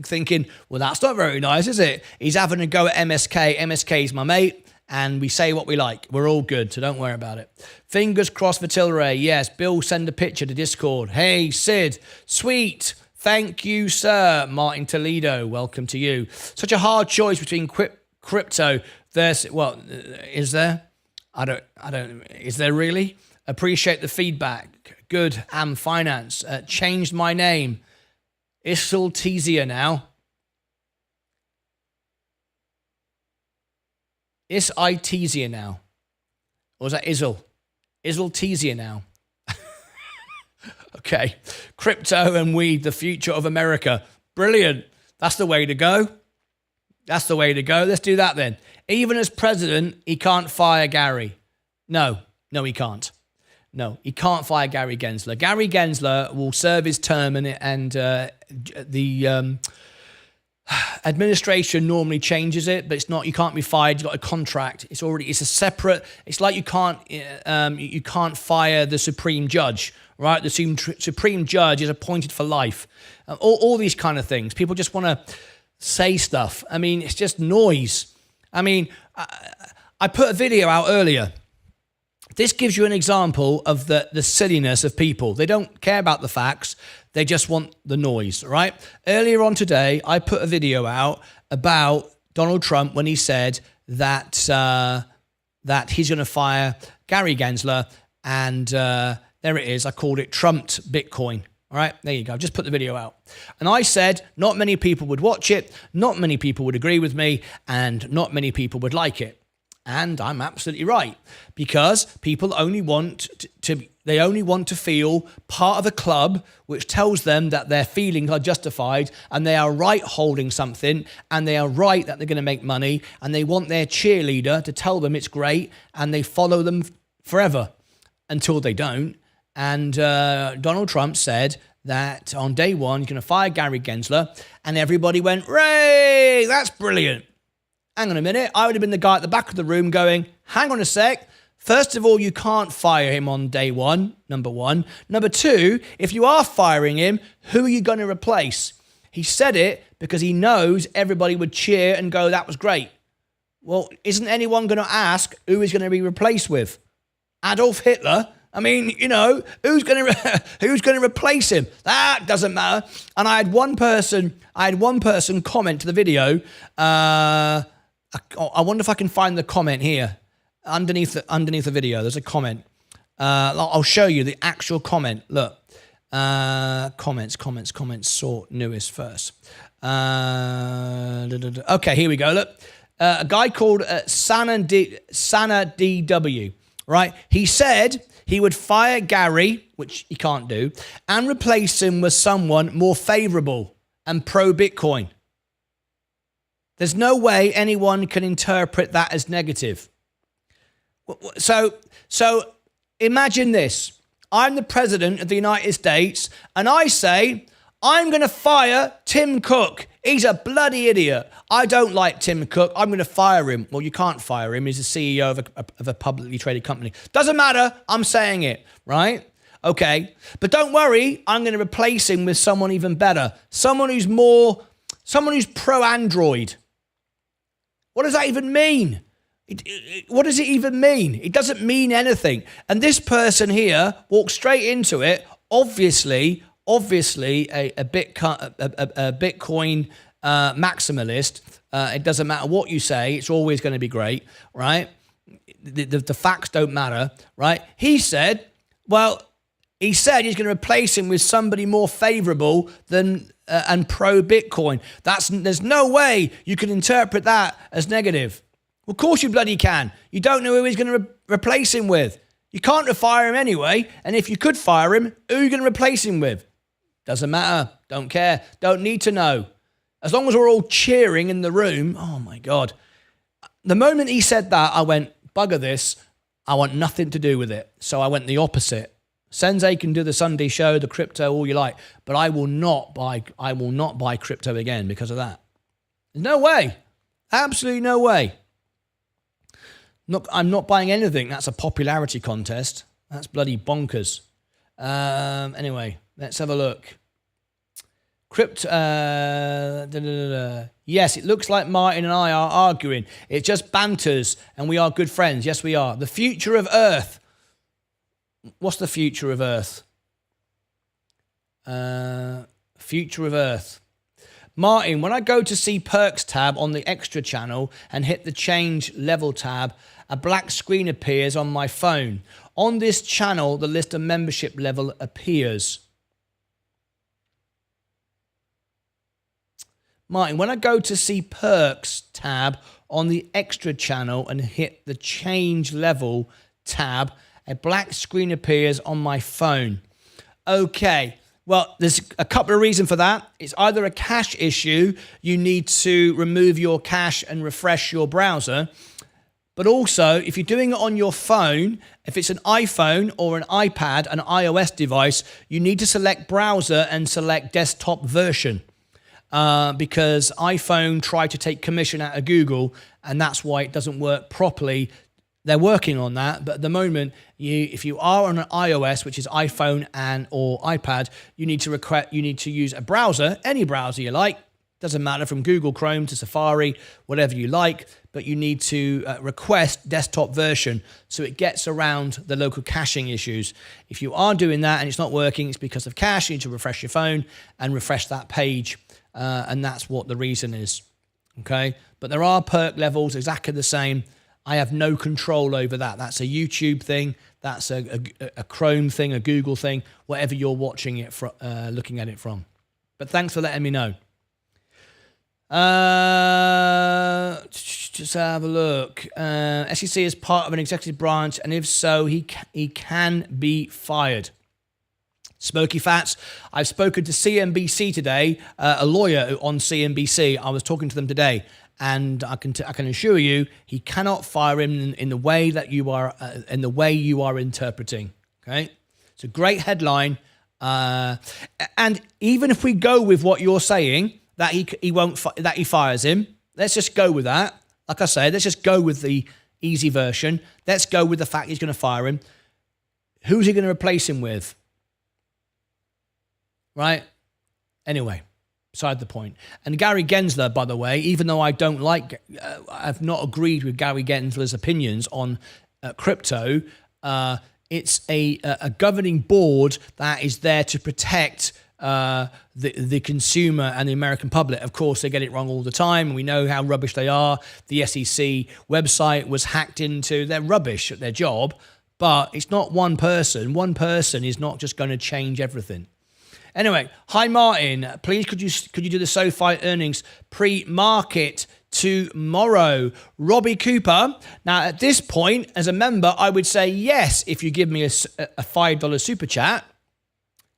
thinking, well, that's not very nice, is it? He's having a go at MSK. MSK's my mate, and we say what we like. We're all good, so don't worry about it. Fingers crossed for Tilray. Yes, Bill, send a picture to Discord. Hey, Sid. Sweet. Thank you, sir. Martin Toledo, welcome to you. Such a hard choice between crypto versus, well, is there? I don't, is there really? Appreciate the feedback. Good. Finance. Changed my name. Issel Teasier now. Is I Teasier now? Or was that Izzle? Izzle Teasier now. Okay. Crypto and weed, the future of America. Brilliant. That's the way to go. That's the way to go. Let's do that then. Even as president, he can't fire Gary. No, he can't. No, he can't fire Gary Gensler. Gary Gensler will serve his term, and the administration normally changes it, but it's not. You can't be fired. You've got a contract. It's a separate. It's like you can't fire the Supreme Judge, right? The Supreme Judge is appointed for life. All these kind of things. People just want to say stuff. I mean, it's just noise. I mean, I put a video out earlier. This gives you an example of the silliness of people. They don't care about the facts. They just want the noise, right? Earlier on today, I put a video out about Donald Trump when he said that he's going to fire Gary Gensler, and there it is. I called it Trumped Bitcoin. All right, there you go. Just put the video out. And I said not many people would watch it, not many people would agree with me, and not many people would like it. And I'm absolutely right, because people only want to feel part of a club which tells them that their feelings are justified and they are right holding something and they are right that they're going to make money, and they want their cheerleader to tell them it's great, and they follow them forever until they don't. And Donald Trump said that on day one, he's going to fire Gary Gensler, and everybody went, "Ray, that's brilliant." Hang on a minute. I would have been the guy at the back of the room going, hang on a sec. First of all, you can't fire him on day one, number one. Number two, if you are firing him, who are you going to replace? He said it because he knows everybody would cheer and go, that was great. Well, isn't anyone going to ask who he's going to be replaced with? Adolf Hitler? I mean, who's going to replace him? That doesn't matter. And I had one person comment to the video. I wonder if I can find the comment here underneath the video. There's a comment. I'll show you the actual comment. Look, comments. Sort newest first. Okay, here we go. Look, a guy called Sana DW. Right, he said he would fire Gary, which he can't do, and replace him with someone more favorable and pro-Bitcoin. There's no way anyone can interpret that as negative. So imagine this. I'm the president of the United States, and I say, I'm going to fire Tim Cook. He's a bloody idiot. I don't like Tim Cook. I'm going to fire him. Well, you can't fire him. He's the CEO of a publicly traded company. Doesn't matter. I'm saying it, right? Okay. But don't worry, I'm going to replace him with someone even better. Someone who's pro Android. What does that even mean? What does it even mean? It doesn't mean anything. And this person here walks straight into it. Obviously, a Bitcoin maximalist. It doesn't matter what you say. It's always going to be great, right? The facts don't matter, right? He said he's going to replace him with somebody more favorable than and pro Bitcoin. There's no way you can interpret that as negative. Well, of course you bloody can. You don't know who he's going to replace him with. You can't fire him anyway. And if you could fire him, who are you going to replace him with? Doesn't matter. Don't care. Don't need to know. As long as we're all cheering in the room. Oh my God. The moment he said that, I went, bugger this. I want nothing to do with it. So I went the opposite. Sensei can do the Sunday show, the crypto, all you like, but I will not buy crypto again because of that. There's no way. Absolutely no way. I'm not buying anything. That's a popularity contest. That's bloody bonkers. Anyway, let's have a look. Crypto. Yes, it looks like Martyn and I are arguing. It just banters, and we are good friends. Yes, we are. The future of Earth. What's the future of Earth? Future of Earth. Martyn, when I go to see Perks tab on the Extra channel and hit the Change Level tab, a black screen appears on my phone. On this channel, the list of membership level appears. Martyn, when I go to see Perks tab on the Extra channel and hit the Change Level tab, a black screen appears on my phone. Okay. Well, there's a couple of reasons for that. It's either a cache issue, you need to remove your cache and refresh your browser. But also, if you're doing it on your phone, if it's an iPhone or an iPad, an iOS device, you need to select browser and select desktop version. Because iPhone tried to take commission out of Google, and that's why it doesn't work properly. They're working on that, but at the moment, if you are on an iOS, which is iPhone or iPad, you need to use a browser, any browser you like. Doesn't matter, from Google Chrome to Safari, whatever you like, but you need to request desktop version so it gets around the local caching issues. If you are doing that and it's not working, it's because of cache. You need to refresh your phone and refresh that page, and that's what the reason is. Okay, but there are perk levels exactly the same. I have no control over that. That's a YouTube thing. That's a Chrome thing, a Google thing, whatever you're watching it from, looking at it from. But thanks for letting me know. Just have a look. SEC is part of an executive branch, and if so, he can be fired. Smoky Fats. I've spoken to CNBC today, a lawyer on CNBC. I was talking to them today. And I can assure you, he cannot fire him in the way that you are interpreting. Okay, it's a great headline, and even if we go with what you're saying, that he fires him, let's just go with that. Like I say, let's just go with the easy version. Let's go with the fact he's going to fire him. Who's he going to replace him with? Right. Anyway. Beside the point. And Gary Gensler, by the way, even though I've not agreed with Gary Gensler's opinions on crypto, it's a governing board that is there to protect the consumer and the American public. Of course, they get it wrong all the time, and we know how rubbish they are. The SEC website was hacked into. They're rubbish at their job, but it's not one person. One person is not just going to change everything. Anyway, hi Martyn, please could you do the SoFi earnings pre-market tomorrow? Robbie Cooper. Now at this point, as a member, I would say yes if you give me a $5 super chat.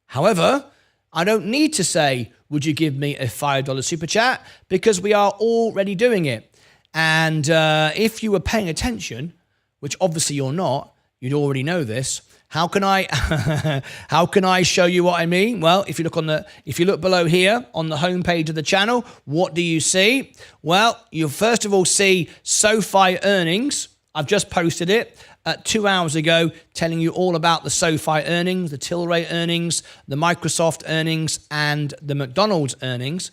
However, I don't need to say, would you give me a $5 super chat? Because we are already doing it. And if you were paying attention, which obviously you're not, you'd already know this. How can I show you what I mean? Well, if you look below here on the homepage of the channel, what do you see? Well, you'll first of all see SoFi earnings. I've just posted it. 2 hours ago, telling you all about the SoFi earnings, the Tilray earnings, the Microsoft earnings, and the McDonald's earnings.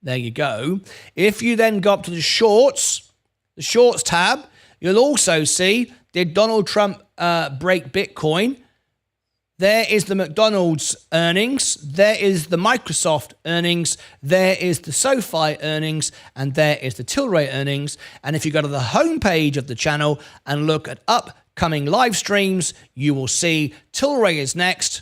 There you go. If you then go up to the shorts tab, you'll also see, did Donald Trump break Bitcoin? There is the McDonald's earnings. There is the Microsoft earnings. There is the SoFi earnings. And there is the Tilray earnings. And if you go to the homepage of the channel and look at upcoming live streams, you will see Tilray is next.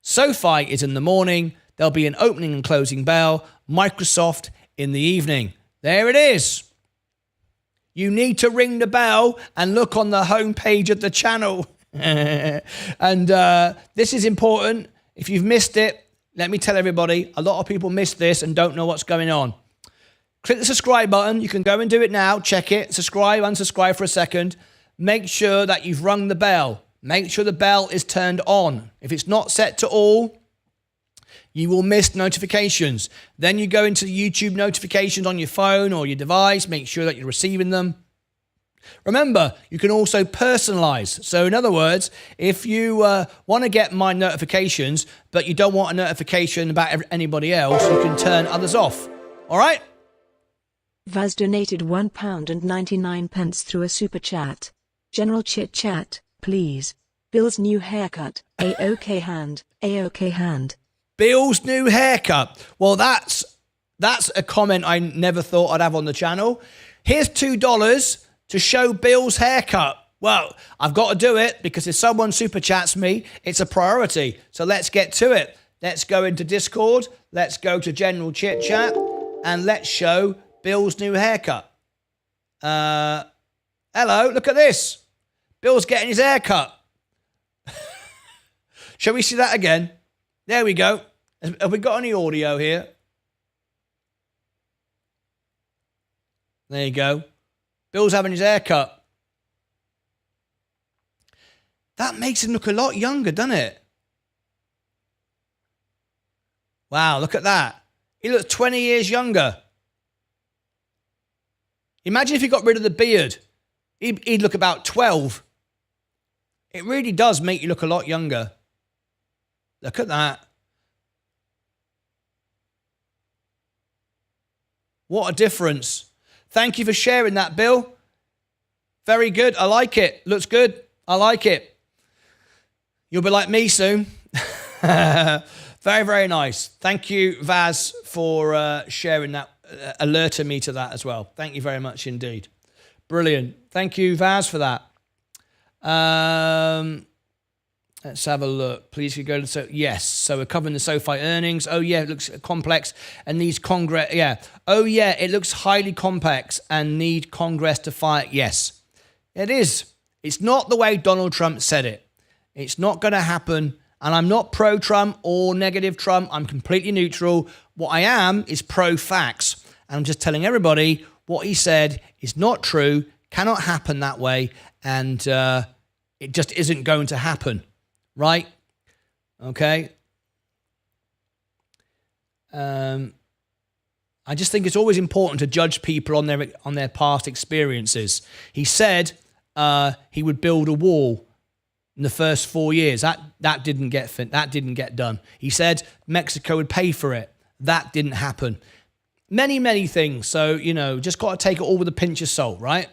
SoFi is in the morning. There'll be an opening and closing bell. Microsoft in the evening. There it is. You need to ring the bell and look on the homepage of the channel. And this is important. If you've missed it, let me tell everybody, a lot of people miss this and don't know what's going on. Click the subscribe button. You can go and do it now. Check it. Subscribe, unsubscribe for a second. Make sure that you've rung the bell. Make sure the bell is turned on. If it's not set to all, you will miss notifications. Then you go into the YouTube notifications on your phone or your device. Make sure that you're receiving them. Remember, you can also personalize. So in other words, if you want to get my notifications, but you don't want a notification about anybody else, you can turn others off. All right? Vaz donated £1.99 through a super chat. General chit chat, please. Bill's new haircut. A-OK hand. A-OK hand. Bill's new haircut. Well, that's a comment I never thought I'd have on the channel. Here's $2 to show Bill's haircut. Well, I've got to do it because if someone super chats me, it's a priority. So let's get to it. Let's go into Discord. Let's go to General Chit Chat and let's show Bill's new haircut. Hello, look at this. Bill's getting his haircut. Shall we see that again? There we go. Have we got any audio here? There you go. Bill's having his hair cut. That makes him look a lot younger, doesn't it? Wow, look at that. He looks 20 years younger. Imagine if he got rid of the beard. He'd look about 12. It really does make you look a lot younger. Look at that. What a difference. Thank you for sharing that, Bill. Very good. I like it. Looks good. I like it. You'll be like me soon. Very, very nice. Thank you, Vaz, for sharing that, alerting me to that as well. Thank you very much indeed. Brilliant. Thank you, Vaz, for that. Let's have a look. Please could go to yes. So we're covering the SoFi earnings. Oh yeah, it looks complex and needs Congress. Yeah. Oh yeah, it looks highly complex and need Congress to fight. Yes, it is. It's not the way Donald Trump said it. It's not going to happen. And I'm not pro-Trump or negative Trump. I'm completely neutral. What I am is pro-facts. And I'm just telling everybody what he said is not true, cannot happen that way, and it just isn't going to happen. Right? Okay. I just think it's always important to judge people on their past experiences. He said he would build a wall in the first 4 years. That didn't get done. He said Mexico would pay for it. That didn't happen. Many, many things. So, just got to take it all with a pinch of salt, right?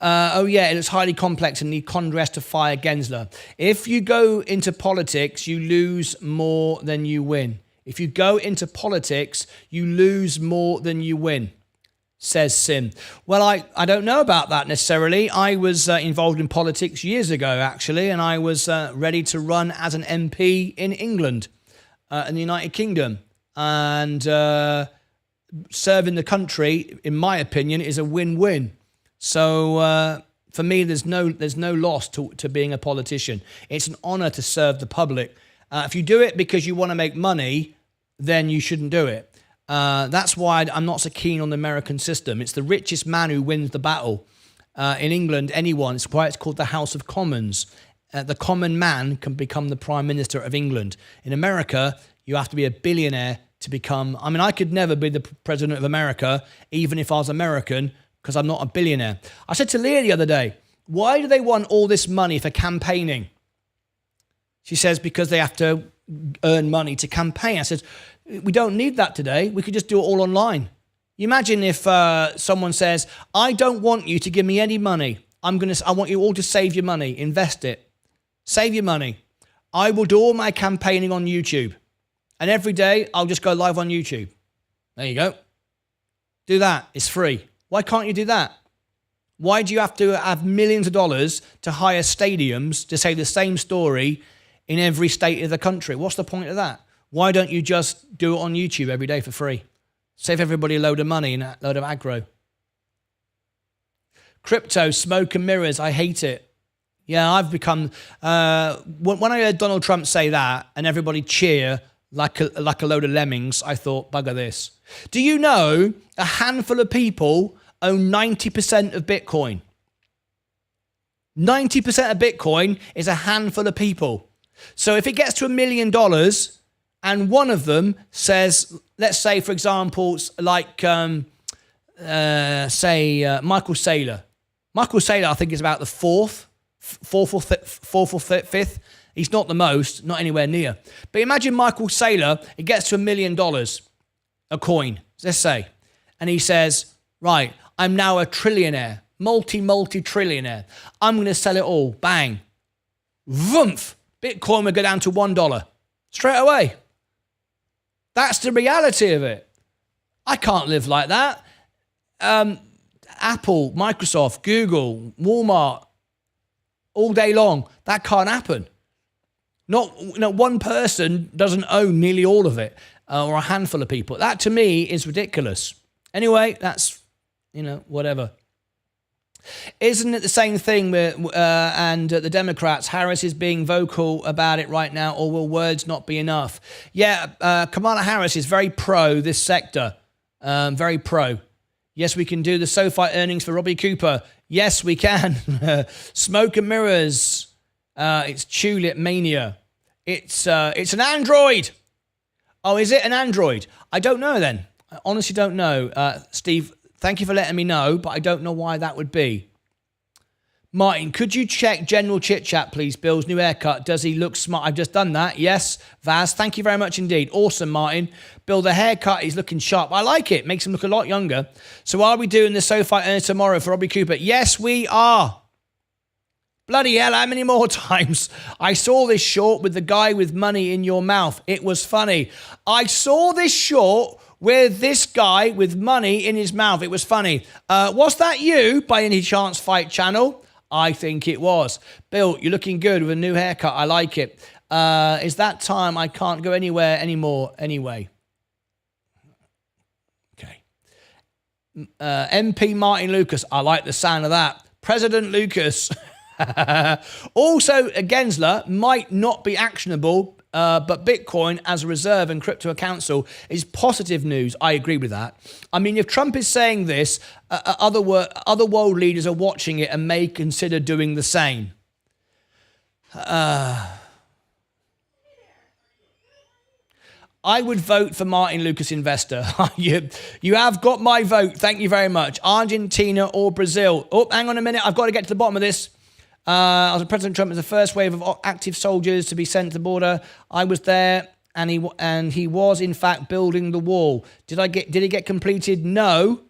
Oh yeah, it is highly complex and need Congress to fire Gensler. If you go into politics, you lose more than you win. If you go into politics, you lose more than you win, says Sim. Well, I don't know about that necessarily. I was involved in politics years ago, actually, and I was ready to run as an MP in England, in the United Kingdom. And serving the country, in my opinion, is a win-win. So for me, there's no loss to being a politician. It's an honor to serve the public. If you do it because you want to make money, then you shouldn't do it. That's why I'm not so keen on the American system. It's the richest man who wins the battle. In England, it's called the House of Commons. The common man can become the Prime Minister of England. In America, you have to be a billionaire to become... I could never be the President of America, even if I was American, because I'm not a billionaire. I said to Leah the other day, Why do they want all this money for campaigning? She says, because they have to earn money to campaign. I said, we don't need that today. We could just do it all online. You imagine if someone says, I don't want you to give me any money. I want you all to save your money, invest it, save your money. I will do all my campaigning on YouTube. And every day I'll just go live on YouTube. There you go. Do that. It's free. Why can't you do that? Why do you have to have millions of dollars to hire stadiums to say the same story in every state of the country? What's the point of that? Why don't you just do it on YouTube every day for free? Save everybody a load of money and a load of aggro. Crypto, smoke and mirrors. I hate it. Yeah, I've become... when I heard Donald Trump say that and everybody cheer like a load of lemmings, I thought, bugger this. Do you know a handful of people own 90% of Bitcoin? 90% of Bitcoin is a handful of people. So if it gets to $1 million and one of them says, let's say, for example, like, Michael Saylor. Michael Saylor, I think, is about the fourth or fifth. He's not the most, not anywhere near. But imagine Michael Saylor, it gets to $1 million, a coin, let's say. And he says, right, I'm now a trillionaire, multi-trillionaire. I'm going to sell it all. Bang. Vroomf. Bitcoin will go down to $1 straight away. That's the reality of it. I can't live like that. Apple, Microsoft, Google, Walmart, all day long. That can't happen. Not one person doesn't own nearly all of it, or a handful of people. That to me is ridiculous. Anyway, that's, whatever. Isn't it the same thing with and the Democrats? Harris is being vocal about it right now, or will words not be enough? Yeah, Kamala Harris is very pro this sector. Very pro. Yes, we can do the SoFi earnings for Robbie Cooper. Yes, we can. Smoke and mirrors. It's Tulip Mania. It's an Android. Oh, is it an Android? I don't know then. I honestly don't know. Steve, thank you for letting me know, but I don't know why that would be. Martyn, could you check general chit chat, please? Bill's new haircut. Does he look smart? I've just done that. Yes, Vaz. Thank you very much indeed. Awesome, Martyn. Bill, the haircut is looking sharp. I like it. Makes him look a lot younger. So are we doing the SoFi earnings tomorrow for Robbie Cooper? Yes, we are. Bloody hell, how many more times? I saw this short with the guy with money in your mouth. It was funny. I saw this short with this guy with money in his mouth. It was funny. Was that you by any chance, Fight Channel? I think it was. Bill, you're looking good with a new haircut. I like it. Is that time I can't go anywhere anymore anyway? Okay. MP Martyn Lucas. I like the sound of that. President Lucas. Also, a Gensler might not be actionable, but Bitcoin as a reserve and crypto council is positive news. I agree with that. I mean, if Trump is saying this, other world leaders are watching it and may consider doing the same. I would vote for Martyn Lucas Investor. You have got my vote. Thank you very much. Argentina or Brazil. Oh, hang on a minute. I've got to get to the bottom of this. President Trump was the first wave of active soldiers to be sent to the border. I was there, and he was in fact building the wall. Did he get completed? No.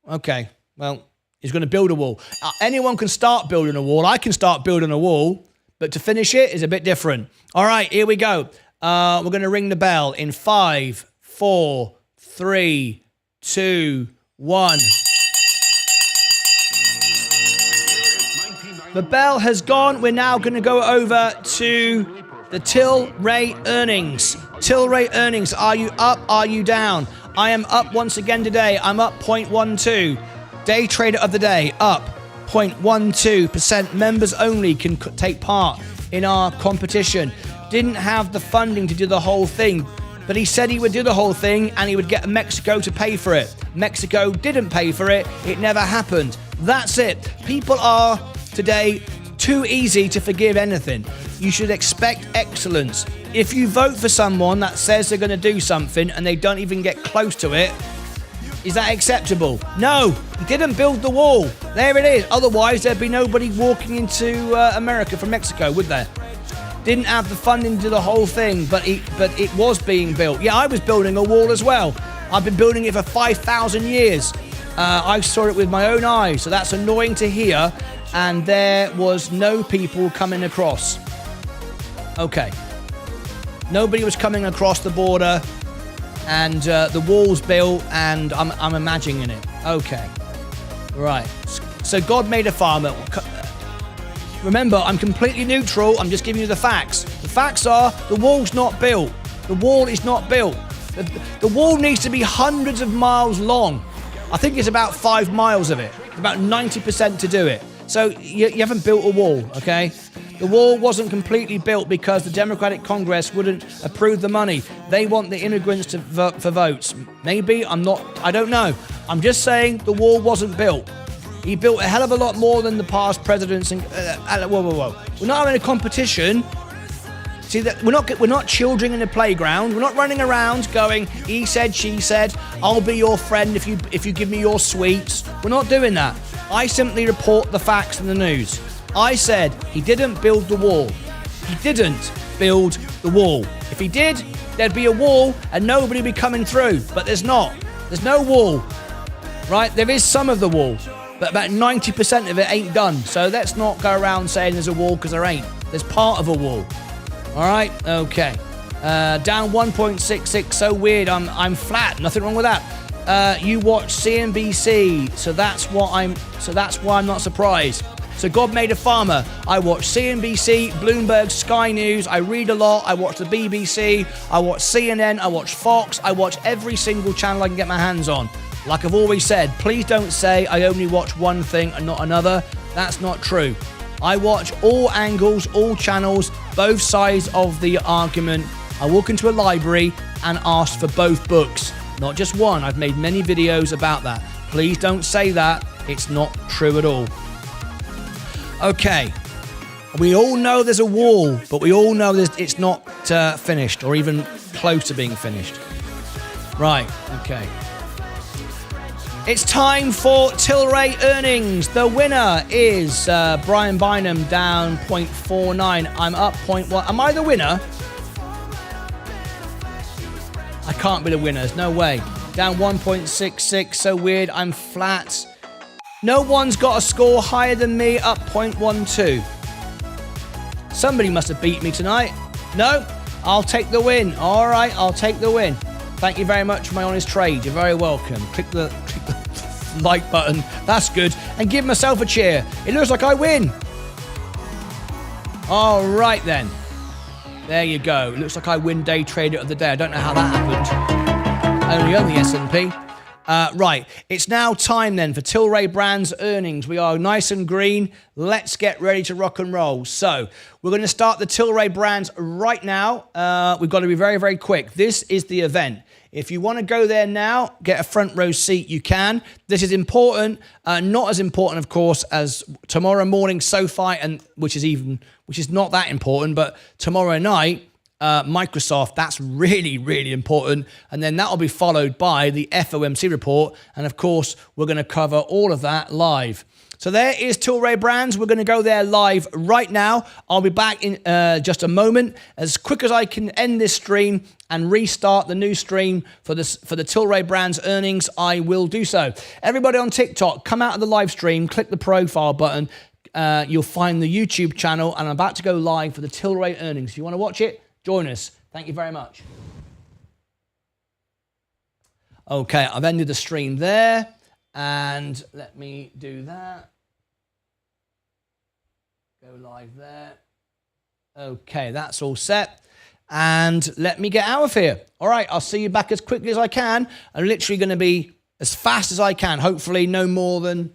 Okay. Well, he's going to build a wall. Anyone can start building a wall. I can start building a wall, but to finish it is a bit different. All right, here we go. We're going to ring the bell in 5, 4, 3, 2, 1. The bell has gone. We're now going to go over to the Tilray earnings. Tilray earnings. Are you up? Are you down? I am up once again today. I'm up 0.12. Day trader of the day, up 0.12%. Members only can take part in our competition. Didn't have the funding to do the whole thing, but he said he would do the whole thing and he would get Mexico to pay for it. Mexico didn't pay for it. It never happened. That's it. People are today too easy to forgive anything. You should expect excellence. If you vote for someone that says they're going to do something and they don't even get close to it, Is that acceptable? No, he didn't build the wall. There it is. Otherwise, there'd be nobody walking into America from Mexico, would there? Didn't have the funding to do the whole thing, but it was being built. Yeah, I was building a wall as well. I've been building it for 5,000 years. I saw it with my own eyes, so that's annoying to hear. And there was no people coming across. Okay. Nobody was coming across the border, and the wall's built, and I'm imagining it. Okay. Right. So God made a farmer. Remember, I'm completely neutral. I'm just giving you the facts. The facts are the wall's not built. The wall is not built. The wall needs to be hundreds of miles long. I think it's about 5 miles of it. About 90% to do it. So you haven't built a wall, okay? The wall wasn't completely built because the Democratic Congress wouldn't approve the money. They want the immigrants to vote for votes. Maybe, I don't know. I'm just saying the wall wasn't built. He built a hell of a lot more than the past presidents. And whoa. We're not having a competition. See, that we're not children in a playground. We're not running around going, he said, she said, I'll be your friend if you give me your sweets. We're not doing that. I simply report the facts in the news. I said he didn't build the wall. He didn't build the wall. If he did, there'd be a wall and nobody would be coming through. But there's not. There's no wall. Right? There is some of the wall. But about 90% of it ain't done. So let's not go around saying there's a wall because there ain't. There's part of a wall. All right? Okay. Down 1.66. So weird. I'm flat. Nothing wrong with that. You watch CNBC. So that's why I'm not surprised. So God made a farmer. I watch CNBC, Bloomberg, Sky News. I read a lot. I watch the BBC. I watch CNN. I watch Fox. I watch every single channel I can get my hands on. Like I've always said, please don't say I only watch one thing and not another. That's not true. I watch all angles, all channels, both sides of the argument. I walk into a library and ask for both books, not just one. I've made many videos about that. Please don't say that. It's not true at all. Okay. We all know there's a wall, but we all know it's not finished or even close to being finished. Right. Okay. It's time for Tilray earnings. The winner is Brian Bynum, down 0.49. I'm up 0.1. Am I the winner? I can't be the winner. There's no way. Down 1.66. So weird. I'm flat. No one's got a score higher than me, up 0.12. Somebody must have beat me tonight. No, I'll take the win. All right, I'll take the win. Thank you very much for my honest trade. You're very welcome. Click the like button. That's good. And give myself a cheer. It looks like I win. All right, then. There you go. It looks like I win day trader of the day. I don't know how that happened. Only on the S&P. Right, it's now time then for Tilray Brands earnings. We are nice and green. Let's get ready to rock and roll. So we're going to start the Tilray Brands right now. We've got to be very, very quick. This is the event. If you want to go there now, get a front row seat, you can. This is important. Not as important, of course, as tomorrow morning SoFi, and which is not that important, but tomorrow night, Microsoft, that's really, really important. And then that'll be followed by the FOMC report. And of course, we're going to cover all of that live. So there is Tilray Brands. We're going to go there live right now. I'll be back in just a moment. As quick as I can end this stream and restart the new stream for the Tilray Brands earnings, I will do so. Everybody on TikTok, come out of the live stream, click the profile button. You'll find the YouTube channel, and I'm about to go live for the Tilray earnings. If you want to watch it, join us. Thank you very much. Okay, I've ended the stream there. And let me do that. Go live there. Okay, that's all set. And let me get out of here. All right, I'll see you back as quickly as I can. I'm literally going to be as fast as I can. Hopefully no more than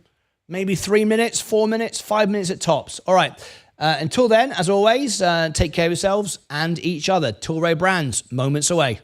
maybe 3 minutes, 4 minutes, 5 minutes at tops. All right. Until then, as always, take care of yourselves and each other. Tilray Brands, moments away.